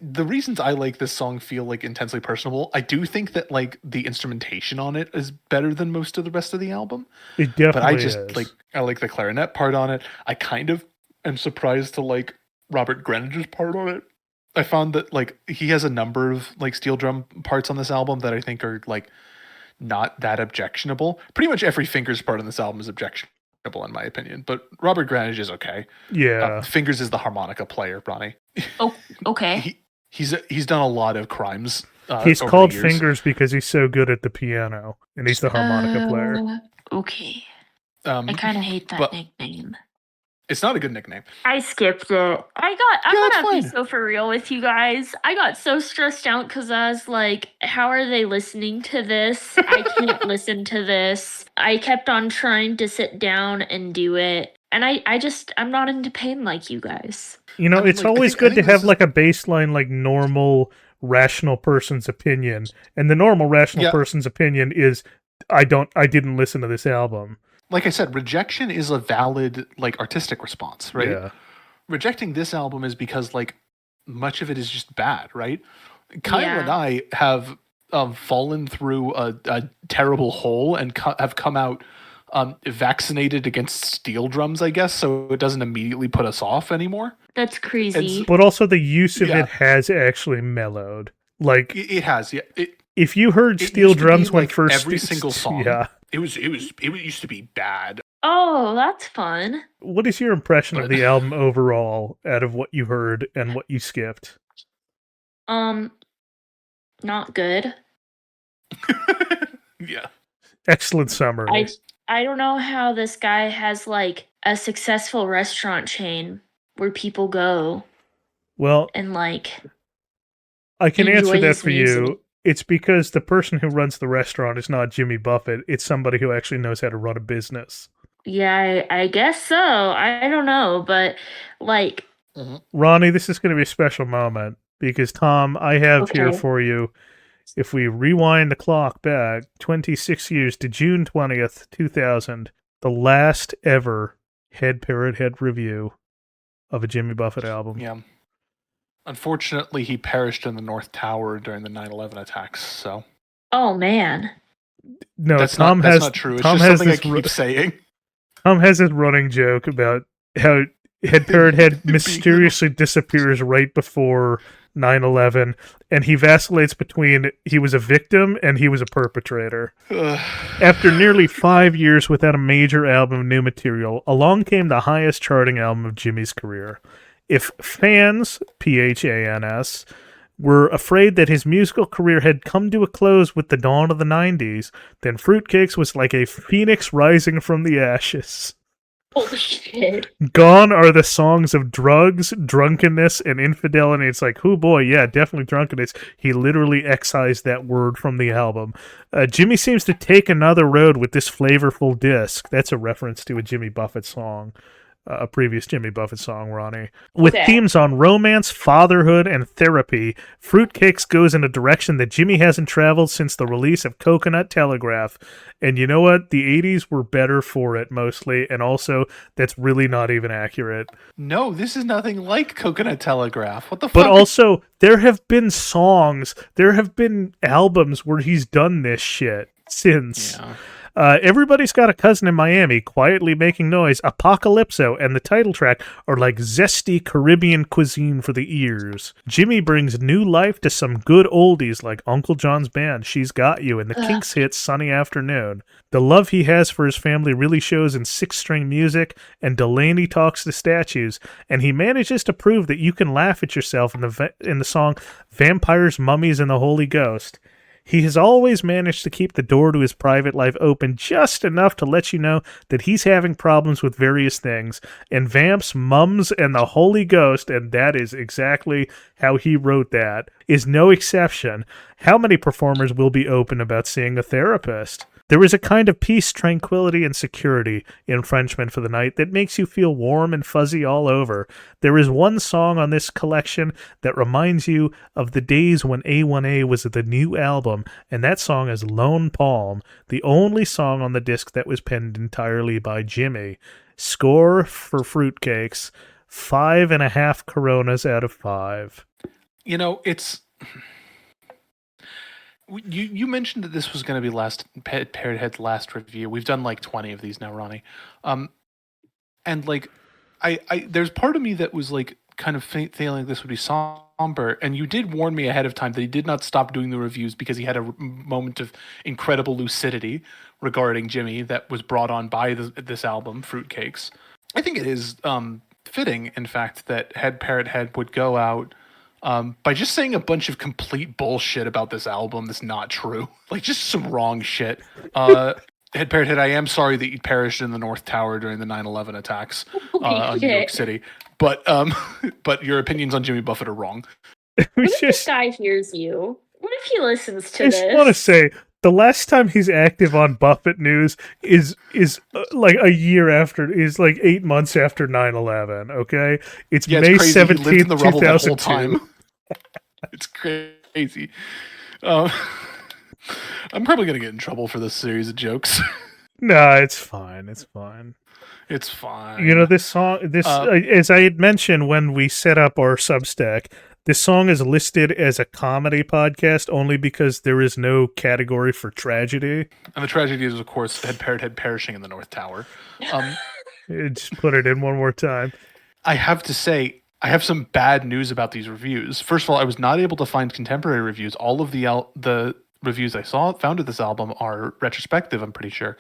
the reasons I like this song feel like intensely personable. I do think that like the instrumentation on it is better than most of the rest of the album. It definitely but I just is. I like the clarinet part on it. I kind of am surprised to like Robert Greenidge's part on it. I found that like he has a number of like steel drum parts on this album that I think are like not that objectionable. Pretty much every Fingers part on this album is objectionable in my opinion, but Robert Greenidge is okay. Yeah. Fingers is the harmonica player, Ronnie. Oh, okay. He's done a lot of crimes. He's called Fingers because he's so good at the piano, and he's the harmonica player. Okay. I kind of hate that nickname. It's not a good nickname. I skipped it. I'm gonna be so for real with you guys. I got so stressed out because I was like, how are they listening to this? I can't listen to this. I kept on trying to sit down and do it. And I'm not into pain like you guys. You know, it's always good to have like a baseline, like normal, rational person's opinion. And the normal, rational person's opinion is, I didn't listen to this album. Like I said, rejection is a valid, like, artistic response, right? Yeah. Rejecting this album is because, like, much of it is just bad, right? Kyle and I have fallen through a terrible hole and have come out vaccinated against steel drums, I guess, so it doesn't immediately put us off anymore. That's crazy. But also the use of it has actually mellowed. Like it has, yeah. If you heard steel drums when first every single song, it used to be bad. Oh, that's fun. What is your impression of the album overall, out of what you heard and what you skipped? Not good. Yeah. Excellent summary. I don't know how this guy has like a successful restaurant chain where people go. Well, and like I can answer that for you. It's because the person who runs the restaurant is not Jimmy Buffett. It's somebody who actually knows how to run a business. Yeah, I guess so. I don't know, but like... Ronnie, this is going to be a special moment because, Tom, I have here for you, if we rewind the clock back 26 years to June 20th, 2000, the last ever Head Parrot Head review of a Jimmy Buffett album. Yeah. Unfortunately, he perished in the North Tower during the 9/11 attacks. So. Oh man. No, that's Tom not true. It's just something I keep saying. Tom has this running joke about how Head Parrot Head mysteriously disappears right before 9/11, and he vacillates between he was a victim and he was a perpetrator. After nearly 5 years without a major album of new material, along came the highest charting album of Jimmy's career. If fans, PHANS, were afraid that his musical career had come to a close with the dawn of the 90s, then Fruitcakes was like a phoenix rising from the ashes. Holy shit. Gone are the songs of drugs, drunkenness, and infidelity. It's like, oh boy, yeah, definitely drunkenness. He literally excised that word from the album. Jimmy seems to take another road with this flavorful disc. That's a reference to a Jimmy Buffett song. A previous Jimmy Buffett song, Ronnie. With themes on romance, fatherhood, and therapy, Fruitcakes goes in a direction that Jimmy hasn't traveled since the release of Coconut Telegraph. And you know what? The 80s were better for it, mostly, and also, that's really not even accurate. No, this is nothing like Coconut Telegraph. What the fuck? But also, there have been songs, there have been albums where he's done this shit since. Yeah. Everybody's Got a Cousin in Miami, Quietly Making Noise, Apocalypso, and the title track are like zesty Caribbean cuisine for the ears. Jimmy brings new life to some good oldies like Uncle John's Band, She's Got You, and the Kinks hit Sunny Afternoon. The love he has for his family really shows in six-string music, and Delaney Talks to Statues, and he manages to prove that you can laugh at yourself in the song Vampires, Mummies, and the Holy Ghost. He has always managed to keep the door to his private life open just enough to let you know that he's having problems with various things, and vamps, mums, and the Holy Ghost, and that is exactly how he wrote that, is no exception. How many performers will be open about seeing a therapist? There is a kind of peace, tranquility, and security in Frenchman for the Night that makes you feel warm and fuzzy all over. There is one song on this collection that reminds you of the days when A1A was the new album, and that song is Lone Palm, the only song on the disc that was penned entirely by Jimmy. Score for Fruitcakes, 5.5 Coronas out of 5. You know, it's... You mentioned that this was going to be Parrot Head's last review. We've done like 20 of these now, Ronnie. And like, I there's part of me that was like kind of feeling this would be somber. And you did warn me ahead of time that he did not stop doing the reviews because he had a moment of incredible lucidity regarding Jimmy that was brought on by this album, Fruitcakes. I think it is fitting, in fact, that Parrot Head would go out by just saying a bunch of complete bullshit about this album that's not true. Like, just some wrong shit. Parrot Head, I am sorry that you perished in the North Tower during the 9/11 attacks on New York City. But your opinions on Jimmy Buffett are wrong. What if this guy hears you? What if he listens to this? I just want to say, the last time he's active on Buffett News is like a year after, is like 8 months after 9/11, okay? It's May 17th, 2002. It's crazy. I'm probably going to get in trouble for this series of jokes. No, it's fine. It's fine. It's fine. You know, this song, as I had mentioned when we set up our Substack, this song is listed as a comedy podcast only because there is no category for tragedy. And the tragedy is, of course, Parrot Head perishing in the North Tower. Just put it in one more time. I have to say, I have some bad news about these reviews. First of all, I was not able to find contemporary reviews. All of the reviews I found of this album are retrospective, I'm pretty sure.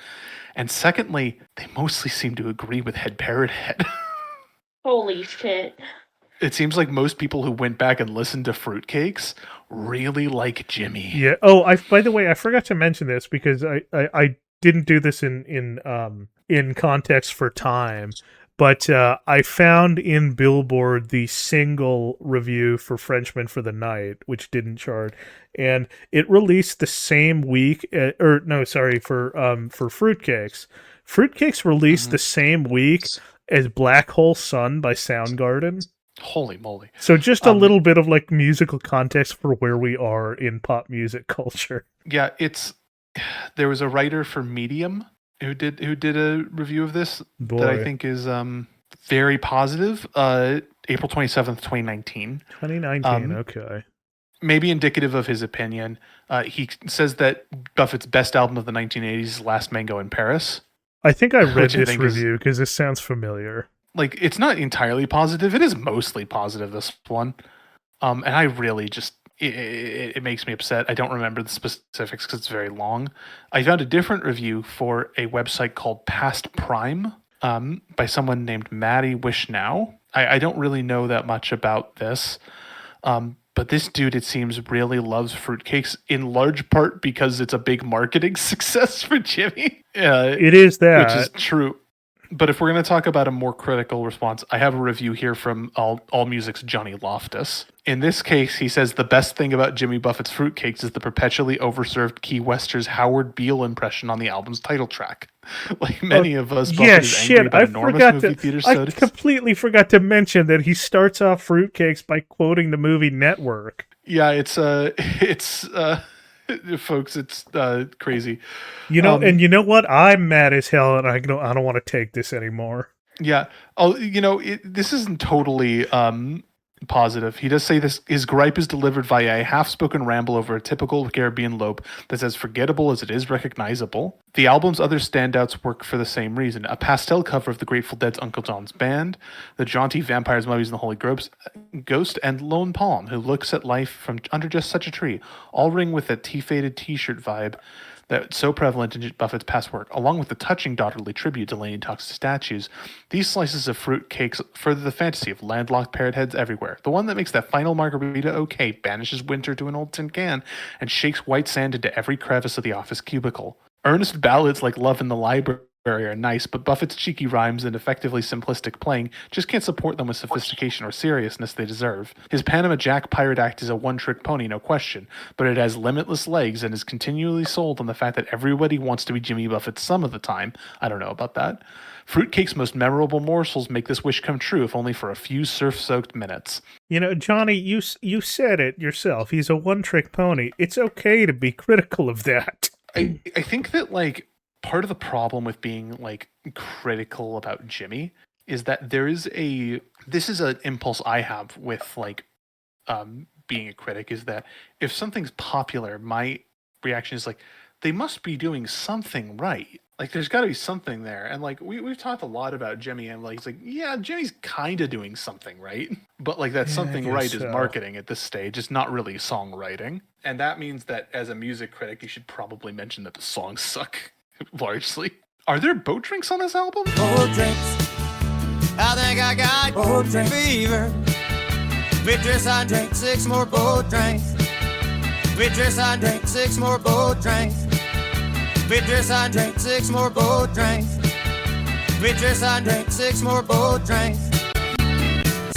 And secondly, they mostly seem to agree with Parrot Head. Holy shit. It seems like most people who went back and listened to Fruitcakes really like Jimmy. Yeah. Oh, by the way, I forgot to mention this because I didn't do this in context for time. But I found in Billboard the single review for Frenchman for the Night, which didn't chart, and it released the same week. For Fruitcakes. Fruitcakes released the same week as Black Hole Sun by Soundgarden. Holy moly! So just a little bit of like musical context for where we are in pop music culture. Yeah, there was a writer for Medium who did a review of this that I think is very positive. April 27th, 2019. 2019, okay. Maybe indicative of his opinion. He says that Buffett's best album of the 1980s is Last Mango in Paris. I think I read this review because this sounds familiar. like it's not entirely positive. It is mostly positive, this one. And I really just it makes me upset. I don't remember the specifics because it's very long. I found a different review for a website called Past Prime by someone named Maddie Wishnow. I don't really know that much about this. But this dude, it seems, really loves Fruitcakes in large part because it's a big marketing success for Jimmy. It is that. Which is true. But if we're going to talk about a more critical response, I have a review here from All Music's Johnny Loftus. In this case, he says the best thing about Jimmy Buffett's Fruitcakes is the perpetually overserved Key Wester's Howard Beale impression on the album's title track. Like many of us, Buffett is angry about enormous movie theater sodas. I completely forgot to mention that he starts off Fruitcakes by quoting the movie Network. Yeah, it's folks, it's crazy. You know, and you know what? I'm mad as hell, and I don't want to take this anymore. Yeah. Oh, this isn't totally positive. He does say this. His gripe is delivered via a half-spoken ramble over a typical Caribbean lope that's as forgettable as it is recognizable. The album's other standouts work for the same reason. A pastel cover of the Grateful Dead's Uncle John's Band, the jaunty Vampires, Mummies, and the Holy Ghost, and Lone Palm, who looks at life from under just such a tree, all ring with that tea-faded t-shirt vibe that's so prevalent in Buffett's past work, along with the touching daughterly tribute to Laney Talks to statues. These slices of Fruitcakes further the fantasy of landlocked parrot heads everywhere. The one that makes that final margarita okay, banishes winter to an old tin can, and shakes white sand into every crevice of the office cubicle. Earnest ballads like Love in the Library are nice, but Buffett's cheeky rhymes and effectively simplistic playing just can't support them with sophistication or seriousness they deserve. His Panama Jack pirate act is a one-trick pony, no question, but it has limitless legs and is continually sold on the fact that everybody wants to be Jimmy Buffett some of the time. I don't know about that. Fruitcake's most memorable morsels make this wish come true, if only for a few surf-soaked minutes. You know, Johnny, you said it yourself. He's a one-trick pony. It's okay to be critical of that. I think that, like, part of the problem with being like critical about Jimmy is that this is an impulse I have with like being a critic, is that if something's popular, my reaction is like, they must be doing something right. Like there's got to be something there. And like we've talked a lot about Jimmy, and like it's like, yeah, Jimmy's kind of doing something right, but like that something right is marketing at this stage. It's not really songwriting, and that means that as a music critic, you should probably mention that the songs suck. Largely. Are there boat drinks on this album? Boat drinks. I think I got boat drink fever. Beatrice, I drink 6 more boat drinks. Beatrice, I drink 6 more boat drinks. Beatrice, I drink 6 more boat drinks. Beatrice, I drink 6 more boat drinks.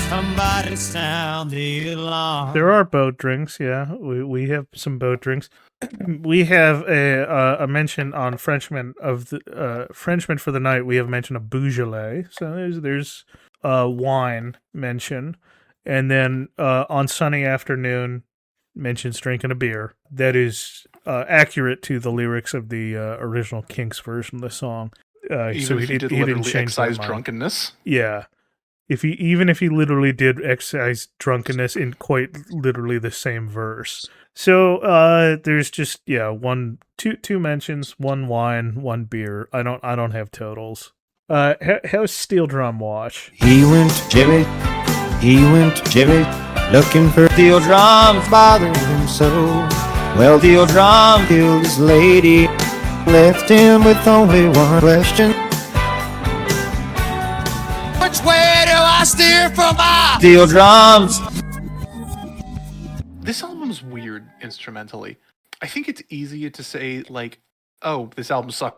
Somebody sound the alarm. There are boat drinks, yeah. We have some boat drinks. We have a mention on Frenchman for the Night. We have a mention of Beaujolais. So there's wine mention. And then on Sunny Afternoon, mentions drinking a beer. That is accurate to the lyrics of the original Kinks version of the song. So he didn't excise drunkenness? Yeah. If he literally did excise drunkenness in quite literally the same verse. So there's just two mentions, one wine, one beer. I don't have totals. How's Steel Drum Wash? He went to Jimmy, looking for steel drums bothering him so. Well, steel drum killed his lady, left him with only one question. Which way do I steer for my steel drums? This album's weird instrumentally. I think it's easier to say, like, oh, this album sucks,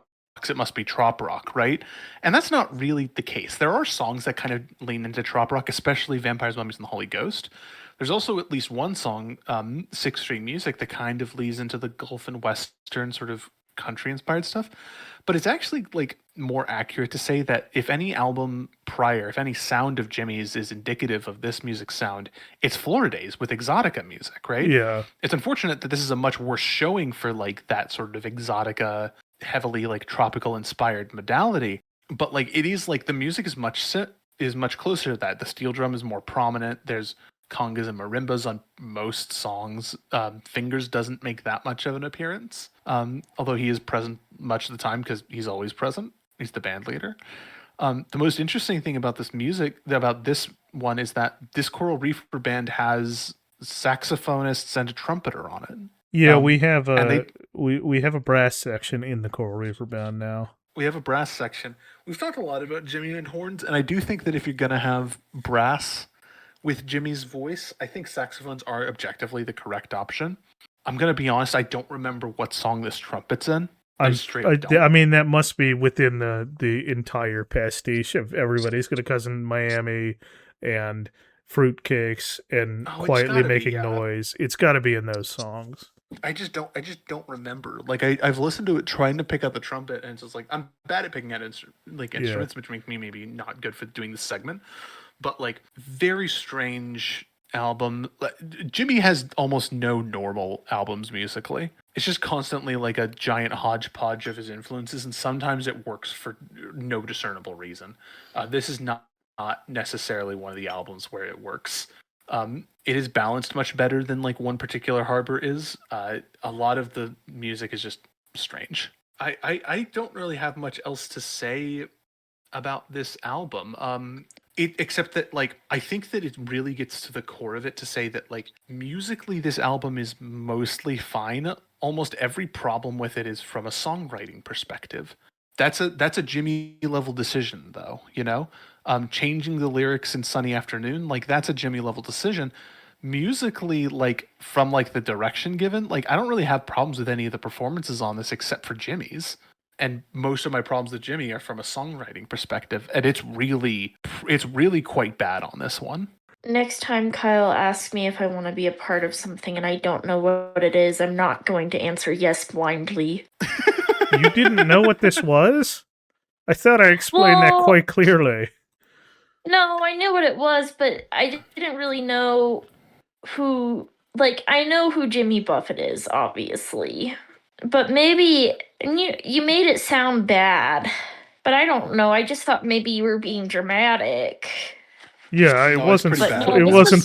it must be trop rock, right? And that's not really the case. There are songs that kind of lean into trop rock, especially Vampires, Mummies, and the Holy Ghost. There's also at least one song, 6 String Music, that kind of leads into the Gulf and Western sort of country-inspired stuff. But it's actually like more accurate to say that if any album prior, if any sound of Jimmy's is indicative of this music sound, it's Florida's with Exotica music, right? Yeah. It's unfortunate that this is a much worse showing for like that sort of Exotica, heavily like tropical inspired modality. But like it is like the music is much closer to that. The steel drum is more prominent. There's congas and marimbas on most songs. Fingers doesn't make that much of an appearance, although he is present much of the time because he's always present. He's the band leader. The most interesting thing about this one is that this Coral Reefer band has saxophonists and a trumpeter on it. Yeah, we have we have a brass section in the Coral Reefer band now. We have a brass section. We've talked a lot about Jimmy and horns, and I do think that if you're going to have brass with Jimmy's voice, I think saxophones are objectively the correct option. I'm going to be honest, I don't remember what song this trumpet's in. I mean, that must be within the entire pastiche of Everybody's Got a Cousin in Miami and Fruitcakes and Quietly Making Noise. It's got to be in those songs. I just don't remember. Like I've listened to it trying to pick out the trumpet, and it's just like I'm bad at picking out instruments, which makes me maybe not good for doing this segment. But like very strange album. Jimmy has almost no normal albums musically. It's just constantly like a giant hodgepodge of his influences, and sometimes it works for no discernible reason. This is not necessarily one of the albums where it works. It is balanced much better than like One Particular Harbor is. A lot of the music is just strange. I don't really have much else to say about this album. Except that like I think that it really gets to the core of it to say that like musically this album is mostly fine. Almost every problem with it is from a songwriting perspective. That's a Jimmy level decision though, you know? Changing the lyrics in Sunny Afternoon, like that's a Jimmy level decision. Musically, like from like the direction given, like I don't really have problems with any of the performances on this except for Jimmy's. And most of my problems with Jimmy are from a songwriting perspective, and it's really quite bad on this one. Next time Kyle asks me if I want to be a part of something and I don't know what it is, I'm not going to answer yes blindly. You didn't know what this was? I thought I explained that quite clearly. No, I knew what it was, but I didn't really know who... Like, I know who Jimmy Buffett is, obviously. But maybe... You made it sound bad. But I don't know. I just thought maybe you were being dramatic. Yeah, it wasn't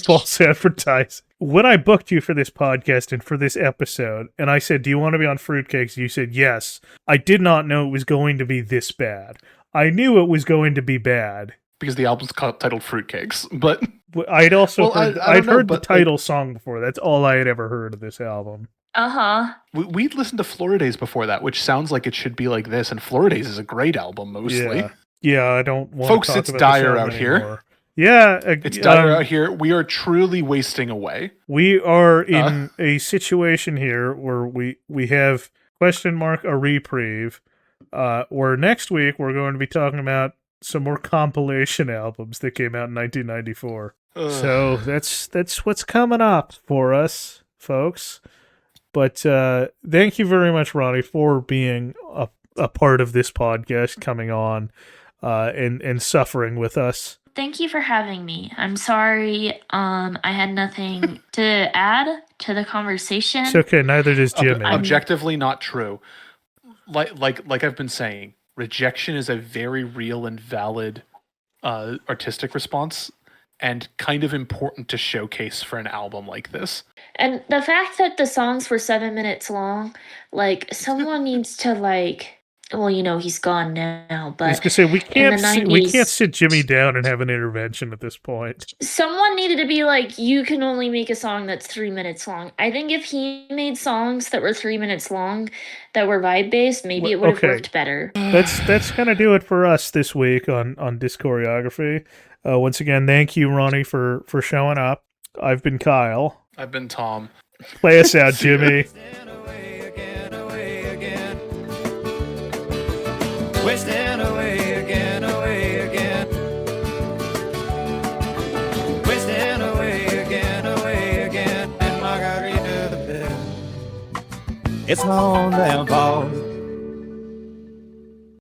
false advertising. When I booked you for this podcast and for this episode, and I said, do you want to be on Fruitcakes? You said yes. I did not know it was going to be this bad. I knew it was going to be bad. Because the album's titled Fruitcakes, but... I'd also heard the title song before. That's all I had ever heard of this album. Uh-huh. We'd listened to Floridays before that, which sounds like it should be like this, and Floridays is a great album, mostly. Yeah, I don't want Folks, to talk it's about dire out anymore. here. Yeah. It's dire out here. We are truly wasting away. We are in a situation here where we have a reprieve, where next week we're going to be talking about some more compilation albums that came out in 1994. So that's what's coming up for us, folks. But thank you very much, Roni, for being a part of this podcast, coming on and suffering with us. Thank you for having me. I'm sorry I had nothing to add to the conversation. It's okay, neither does Jimmy. Objectively not true. Like I've been saying, rejection is a very real and valid artistic response, and kind of important to showcase for an album like this. And the fact that the songs were 7 minutes long, like, someone needs to, like... Well, you know, he's gone now, but... I was going to say, we can't sit Jimmy down and have an intervention at this point. Someone needed to be like, you can only make a song that's 3 minutes long. I think if he made songs that were 3 minutes long, that were vibe-based, maybe it would have worked better. That's going to do it for us this week on Dischoreography. Once again, thank you, Roni, for showing up. I've been Kyle. I've been Tom. Play us out, Jimmy. Wasting away again, away again. Wasting away again, and Margaritaville. It's my own damn fault.